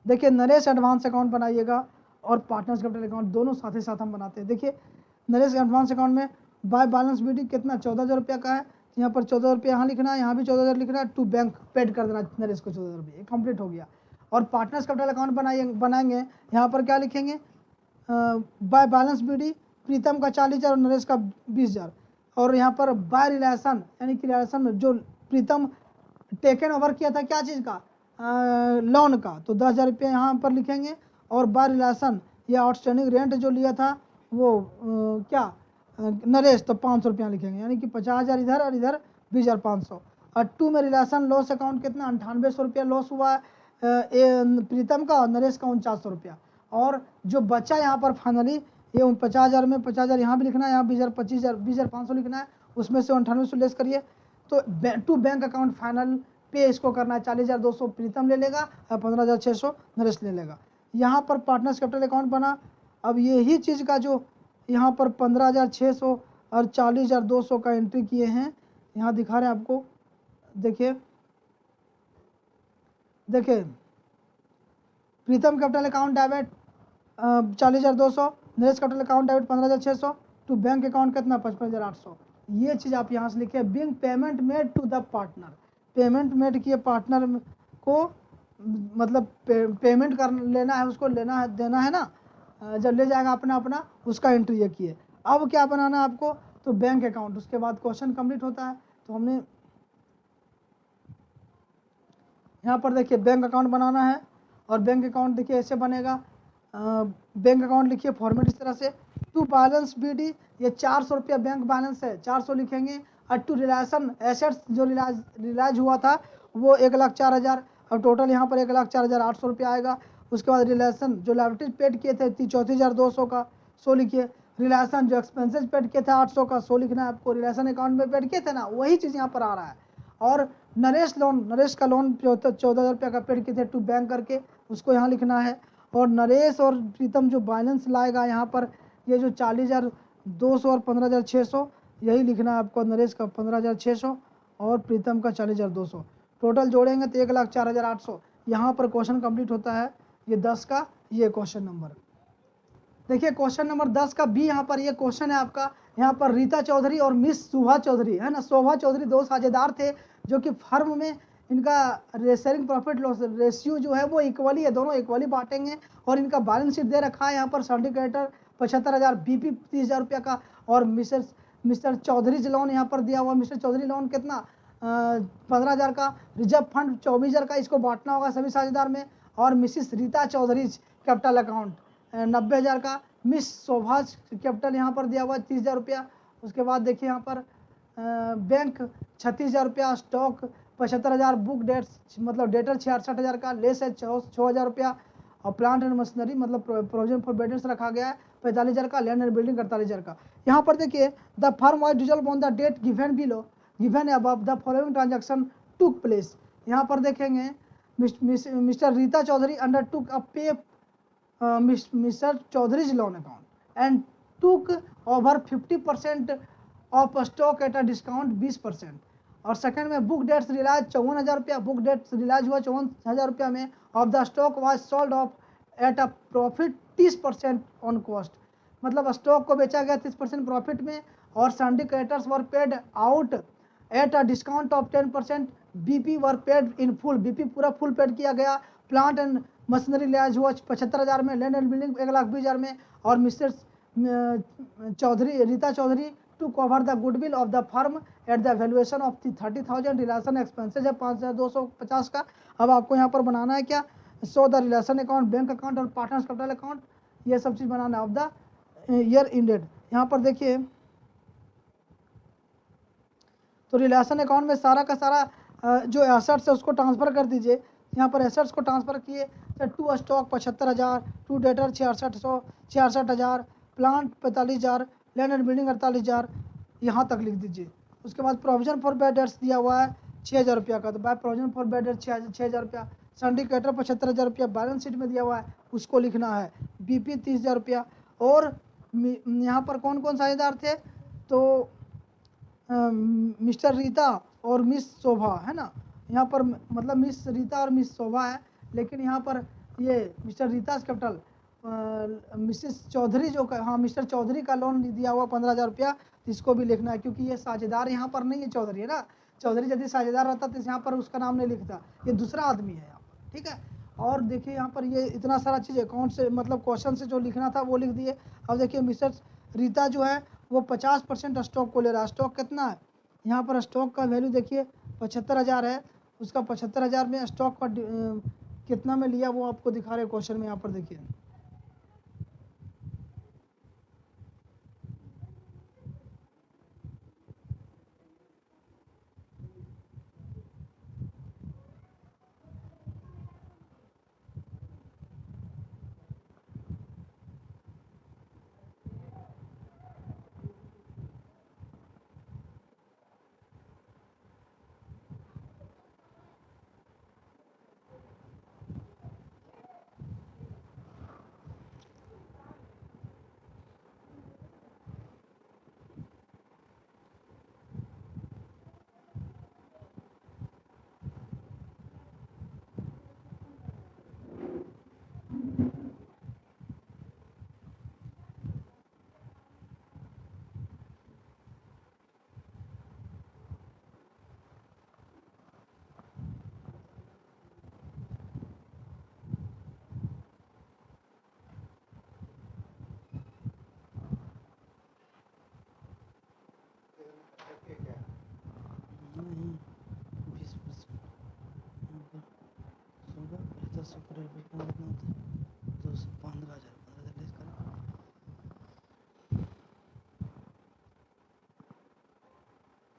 देखिए नरेश एडवांस अकाउंट बनाइएगा और पार्टनर्स कैपिटल अकाउंट दोनों साथ ही साथ हम बनाते हैं। देखिए नरेश एडवांस अकाउंट में बाय बैलेंस बीडी कितना 14,000 रुपया का है, यहाँ पर 14 रुपया यहाँ लिखना है, यहाँ भी 14,000 लिखना है, टू बैंक पेड कर देना नरेश को 14,000 रुपये, कंप्लीट हो गया। और पार्टनर्स कैपिटल अकाउंट बनाएंगे, यहाँ पर क्या लिखेंगे, बाय बैलेंस बीडी प्रीतम का 40,000 और नरेश का 20,000, और यहाँ पर बाय रिलेशन यानी कि रिलेशन में जो प्रीतम टेकन ओवर किया था क्या चीज़ का, लोन का, तो 10,000 रुपये यहाँ पर लिखेंगे। और बाय रिलेशन या आउटस्टैंडिंग रेंट जो लिया था वो क्या नरेश, तो 500 रुपया लिखेंगे, यानी कि 50,000 इधर और इधर 20,500। और 2 में रिलेशन लॉस अकाउंट कितना 9800 रुपया लॉस हुआ है प्रीतम का, और नरेश का 4900 रुपया। और जो बचा यहाँ पर फाइनली ये 50,000 में 50,000 यहाँ भी लिखना है, यहाँ 20,000 25,000 20,500 लिखना है, उसमें से 9800 लेस करिए तो टू बैंक अकाउंट फाइनल पे इसको करना है 40,200 प्रीतम ले लेगा और 15,600 नरेश ले लेगा। यहाँ पर पार्टनर्स कैपिटल अकाउंट बना। अब यही चीज़ का जो यहाँ पर 15,600 और 40,200 का एंट्री किए हैं, यहाँ दिखा रहे हैं आपको। देखिए Pritam capital account debit 40,200, Naresh capital account debit 15,600, to bank account कितना 55,800। ये चीज़ आप यहाँ से लिखे, being payment made to the partner, payment made किए पार्टनर को, मतलब पेमेंट कर लेना है, उसको लेना है, देना है ना, जब ले जाएगा अपना अपना, उसका एंट्री ये किए। अब क्या बनाना है आपको, तो बैंक अकाउंट, उसके बाद क्वेश्चन कंप्लीट होता है। तो हमने यहाँ पर देखिए बैंक अकाउंट बनाना है, और बैंक अकाउंट देखिए ऐसे बनेगा। बैंक अकाउंट लिखिए फॉर्मेट इस तरह से, टू बैलेंस BD, ये 400 रुपया बैंक बैलेंस है, 400 लिखेंगे। और टू रिलेशन एसेट्स, जो रिलाइज हुआ था वो 1,04,000, अब टोटल यहाँ पर 1,04,800 रुपया आएगा। उसके बाद रिलेशन जो लाइबिलिटीज पेड किए थे 34,200 का 100 लिखिए। रिलेशन जो एक्सपेंसेस पेड किए थे 800 का 100 लिखना है आपको, रिलेशन अकाउंट में पेड किए थे ना, वही चीज़ यहाँ पर आ रहा है। और नरेश लोन, नरेश का लोन 14,000 रुपया का पेड किए थे टू बैंक करके, उसको यहाँ लिखना है। और नरेश और प्रीतम जो बैलेंस लाएगा यहाँ पर, ये जो 40,200 और 15,600, यही लिखना है आपको। नरेश का 15,600 और प्रीतम का 40,200, टोटल जोड़ेंगे तो 1,04,800। यहाँ पर क्वेश्चन कंप्लीट होता है, ये 10 का ये क्वेश्चन नंबर। देखिए क्वेश्चन नंबर 10 का भी यहाँ पर ये क्वेश्चन है आपका। यहाँ पर रीता चौधरी और मिस शोभा चौधरी है ना, शोभा चौधरी दो साझेदार थे, जो कि फर्म में इनका शेयरिंग प्रॉफिट लॉस रेशियो जो है वो इक्वली है, दोनों इक्वली बांटेंगे। और इनका बैलेंस शीट दे रखा है यहाँ पर, सिंडिकेटर 75,000, BP 30,000 रुपया का, और मिस्टर चौधरी लोन यहाँ पर दिया हुआ। मिस्टर चौधरी लोन कितना 15,000 का, रिजर्व फंड 24,000 का, इसको बांटना होगा सभी साझेदार में। और Mrs Rita Chaudhary capital account 90,000 का। मिस शोभाज कैपिटल यहाँ पर दिया हुआ 30,000 रुपया। उसके बाद देखिए यहाँ पर बैंक 36,000 रुपया, स्टॉक 75,000, बुक डेट्स मतलब डेटर 66,000 का, लेस है 6,000 रुपया, और प्लांट एंड मशीनरी मतलब प्रोविजन फॉर बेडेंस रखा गया है 45,000 का, लैंड एंड बिल्डिंग 48,000 का। यहाँ पर देखिए the firm was dissolve on the date given below, given above the following transaction took place. यहाँ पर देखेंगे Mr Rita Chaudhary undertook a pay Mr. Chaudhary's loan account and took over 50% of stock at a discount 20%। और second में book dates relies 54,000 रुपया, book dates relies हुआ 54,000 रुपया में, of the stock was sold off at a profit 30% on cost, मतलब stock को बेचा गया 30% प्रॉफिट में। और syndicators were paid out at a discount of 10%, BP were paid in full, BP पूरा फुल पेड किया गया। प्लांट एंड मशीनरी लिहाज हुआ 75,000 में, लैंड एंड बिल्डिंग 1,20,000 में। और Mr Chaudhary Rita Chaudhary to cover the goodwill of the firm at the valuation of 30,000। Realisation expenses है 5,250 का। अब आपको यहाँ पर बनाना है क्या, so the realisation account, bank account और पार्टनर्स कैपिटल अकाउंट, ये सब चीज़ बनाना है ऑफ द ईयर इंडेड। यहाँ पर देखिए तो रिलेशन अकाउंट में सारा का सारा जो एसेट्स है उसको ट्रांसफ़र कर दीजिए। यहाँ पर एसेट्स को ट्रांसफ़र किए तो to stock 75,000, to debtor 66,000, plant 45,000, land and building 48,000, यहाँ तक लिख दीजिए। उसके बाद प्रोविजन फॉर बैड डेट्स दिया हुआ है 6,000 रुपया का, तो by provision for bad debt 6,000 रुपया। सिंडिकेटर 75,000 रुपया बैलेंस शीट में दिया हुआ है, उसको लिखना है। BP 30,000 रुपया। और यहाँ पर कौन कौन साझेदार थे, तो मिस्टर रीता और मिस शोभा है ना, यहाँ पर मतलब मिस रीता और मिस शोभा है, लेकिन यहाँ पर ये Mr Rita capital Mrs Chaudhary जो हाँ मिस्टर चौधरी का लोन दिया हुआ 15,000 रुपया, इसको भी लिखना है, क्योंकि ये साझेदार यहाँ पर नहीं है, चौधरी है ना। चौधरी यदि साझेदार रहता तो यहाँ पर उसका नाम नहीं लिखता, ये दूसरा आदमी है यहाँ पर, ठीक है। और देखिए यहाँ पर ये इतना सारा चीज़ अकाउंट से मतलब क्वेश्चन से जो लिखना था वो लिख दिए। अब देखिए मिस्टर रीता जो है वो 50% स्टॉक को ले रहा है। स्टॉक कितना है, यहाँ पर स्टॉक का वैल्यू देखिए 75,000 है, उसका 75,000 में स्टॉक का कितना में लिया वो आपको दिखा रहे क्वेश्चन में। यहाँ पर देखिए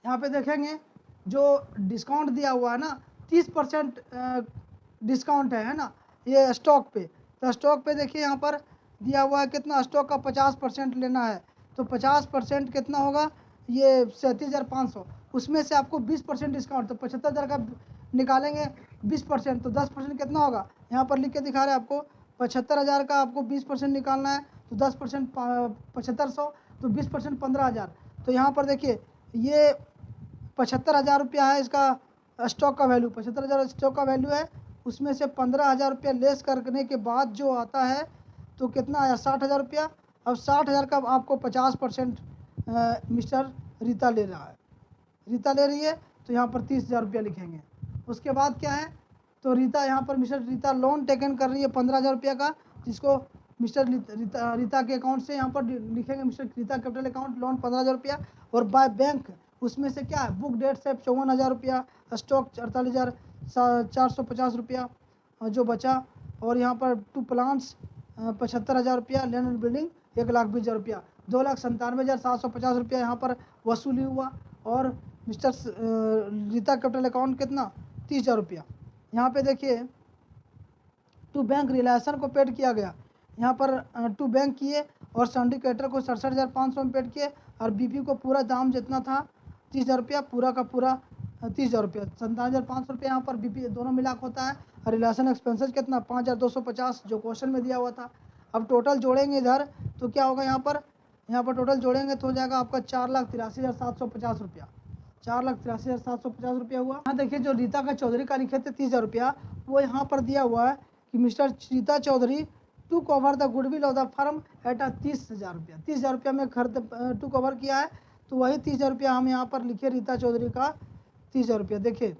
यहाँ पे देखेंगे जो डिस्काउंट दिया हुआ है ना 30% डिस्काउंट है ना ये स्टॉक पे। तो स्टॉक पे देखिए यहाँ पर दिया हुआ है कितना, स्टॉक का 50% लेना है तो 50% कितना होगा, ये 37,500। उसमें से आपको 20% डिस्काउंट, तो 75,000 का निकालेंगे 20% तो 10% कितना होगा, यहाँ पर लिख के दिखा रहे हैं आपको 75,000 का आपको 20% निकालना है तो 10% 7500 तो 20% 15,000। तो यहाँ पर देखिए ये 75,000 रुपया है इसका स्टॉक का वैल्यू, 75,000 स्टॉक का वैल्यू है। उसमें से 15,000 रुपया लेस करने के बाद जो आता है तो कितना आया 60,000 रुपया। अब 60,000 का आपको 50% मिस्टर रीता ले रहा है, रीता ले रही है तो यहाँ पर 30,000 रुपया लिखेंगे। उसके बाद क्या है तो रीता यहाँ पर मिस्टर रीता लोन टेकन कर रही है 15,000 रुपया का, जिसको मिस्टर रीता के अकाउंट से यहाँ पर लिखेंगे mister Rita capital account loan 15,000 रुपया। और बाय बैंक उसमें से क्या है बुक डेट से 54,000 रुपया, स्टॉक 48,450 रुपया जो बचा। और यहाँ पर टू प्लांट्स 75,000 रुपया, लैंड एंड बिल्डिंग 1,20,000 रुपया, 2,97,750 रुपया यहाँ पर वसूली हुआ। और मिस्टर रीता कैपिटल अकाउंट कितना 30,000 रुपया। यहाँ पे देखिए टू बैंक रिलेशन को पेड किया गया, यहाँ पर टू बैंक किए और सिंडिकेटर को 67,500 में पेड किए और बीपी को पूरा दाम जितना था 30,000 रुपया, पूरा का पूरा 30,000 रुपया, 57,500 रुपया यहाँ पर बीपी दोनों मिलाक होता है। रिलेशन एक्सपेंसेस कितना 5,250 जो क्वेश्चन में दिया हुआ था। अब टोटल जोड़ेंगे इधर तो क्या होगा, यहाँ पर टोटल जोड़ेंगे तो हो जाएगा आपका 4,83,750 रुपया, 4,83,750 रुपया हुआ। यहाँ देखिए जो रीता का चौधरी का लिखे थे 30,000 रुपया, वो यहाँ पर दिया हुआ है कि Mr Rita Chaudhary to cover the goodwill of the firm at 30,000 रुपया, 30,000 रुपया में खर्च टू कवर किया है तो वही 30,000 रुपया हम यहाँ पर लिखे रीता चौधरी का 30,000 रुपया। देखिए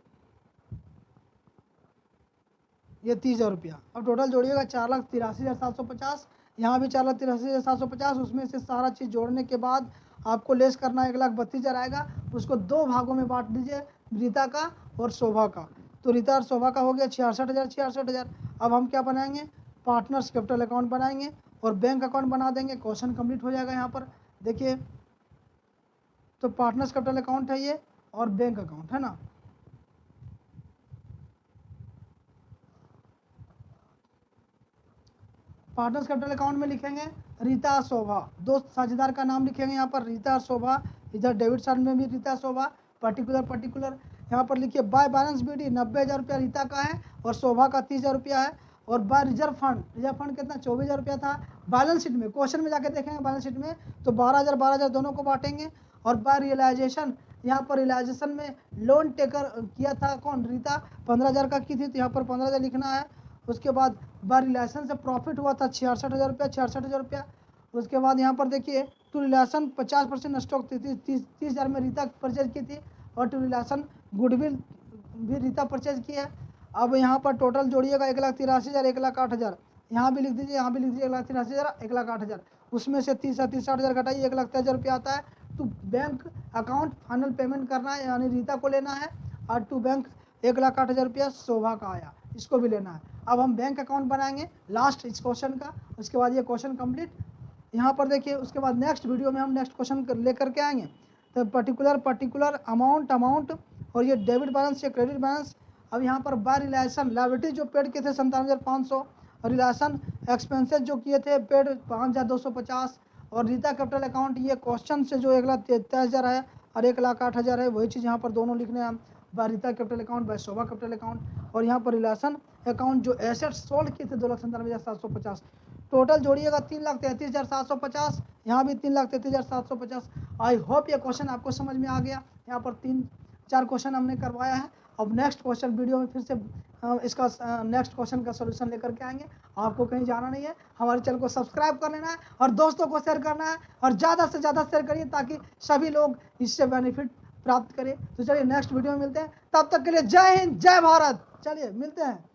ये 30,000 रुपया। अब टोटल जोड़िएगा 4,83,750, यहाँ भी 4,83,750, उसमें से सारा चीज़ जोड़ने के बाद आपको लेस करना 1,32,000 आएगा। उसको दो भागों में बांट दीजिए, रीता का और शोभा का। तो रीता और शोभा का हो गया 66,000 66,000। अब हम क्या बनाएंगे, पार्टनर्स कैपिटल अकाउंट बनाएंगे और बैंक अकाउंट बना देंगे, क्वेश्चन कंप्लीट हो जाएगा। यहाँ पर देखिए तो पार्टनर्स कैपिटल अकाउंट है ये और बैंक अकाउंट है ना। पार्टनर्स कैपिटल अकाउंट में लिखेंगे रीता शोभा, दो साझेदार का नाम लिखेंगे यहाँ पर रीता शोभा, इधर डेबिट साइड में भी रीता शोभा, पर्टिकुलर यहाँ पर लिखिए बाय बैलेंस बीडी 90,000 रुपया रीता का है और शोभा का 30,000 रुपया है। और बाय रिजर्व फंड कितना 24,000 रुपया था। बैलेंस शीट में क्वेश्चन में जाके देखेंगे बैलेंस शीट में तो 12,000 दोनों को बांटेंगे। और बाय रियलाइजेशन, यहाँ पर रियलाइजेशन में लोन टेकर किया था कौन, रीता 15,000 का की थी तो यहाँ पर 15,000 लिखना है। उसके बाद बाय रिलेशन से प्रॉफिट हुआ था 66,000 रुपया, 66,000 रुपया। उसके बाद यहाँ पर देखिए टू रिलेशन 50% स्टॉक थी, 30,000 में रीता परचेज की थी और टू रिलेशन गुडविल भी रीता परचेज की है। अब यहाँ पर टोटल जोड़िएगा 1,83,000 1,08,000, यहाँ भी लिख दीजिए, यहाँ भी लिख दीजिए 1,83,000 1,08,000। उसमें से 30,60,000 घटाइए 1,23,000 रुपया आता है। To bank account final payment करना है यानी रीता को लेना है और टू बैंक 1,08,000 रुपया शोभा का आया, इसको भी लेना है। अब हम बैंक अकाउंट बनाएंगे लास्ट इस क्वेश्चन का, उसके बाद ये क्वेश्चन कंप्लीट। यहाँ पर देखिए उसके बाद नेक्स्ट वीडियो में हम नेक्स्ट क्वेश्चन लेकर के आएंगे। तो पर्टिकुलर अमाउंट और ये डेबिट बैलेंस या क्रेडिट बैलेंस। अब यहाँ पर बाय रिलेशन लायबिलिटी जो पेड किए थे 57,500, रिलेशन एक्सपेंसेस जो किए थे पेड 5,250 और रीता कैपिटल अकाउंट ये क्वेश्चन से जो 1,23,000 है और 1,08,000 है, वही चीज़ यहाँ पर दोनों लिखने हैं, by Rita capital account by Shobha capital account. और यहाँ पर रिलेशन अकाउंट जो एसेट सोल्ड किए थे 2,97,750। टोटल जोड़िएगा 3,33,750, यहाँ भी 3,33,750। आई होप ये क्वेश्चन आपको समझ में आ गया। यहाँ पर 3-4 क्वेश्चन हमने करवाया है। अब नेक्स्ट क्वेश्चन वीडियो में फिर से इसका नेक्स्ट क्वेश्चन का सोल्यूशन लेकर के आएंगे। आपको कहीं जाना नहीं है, हमारे चैनल को सब्सक्राइब कर लेना है और दोस्तों को शेयर करना है और ज़्यादा से ज़्यादा शेयर करिए ताकि सभी लोग इससे बेनिफिट प्राप्त करें। तो चलिए नेक्स्ट वीडियो में मिलते हैं, तब तक के लिए जय हिंद जय भारत। चलिए मिलते हैं।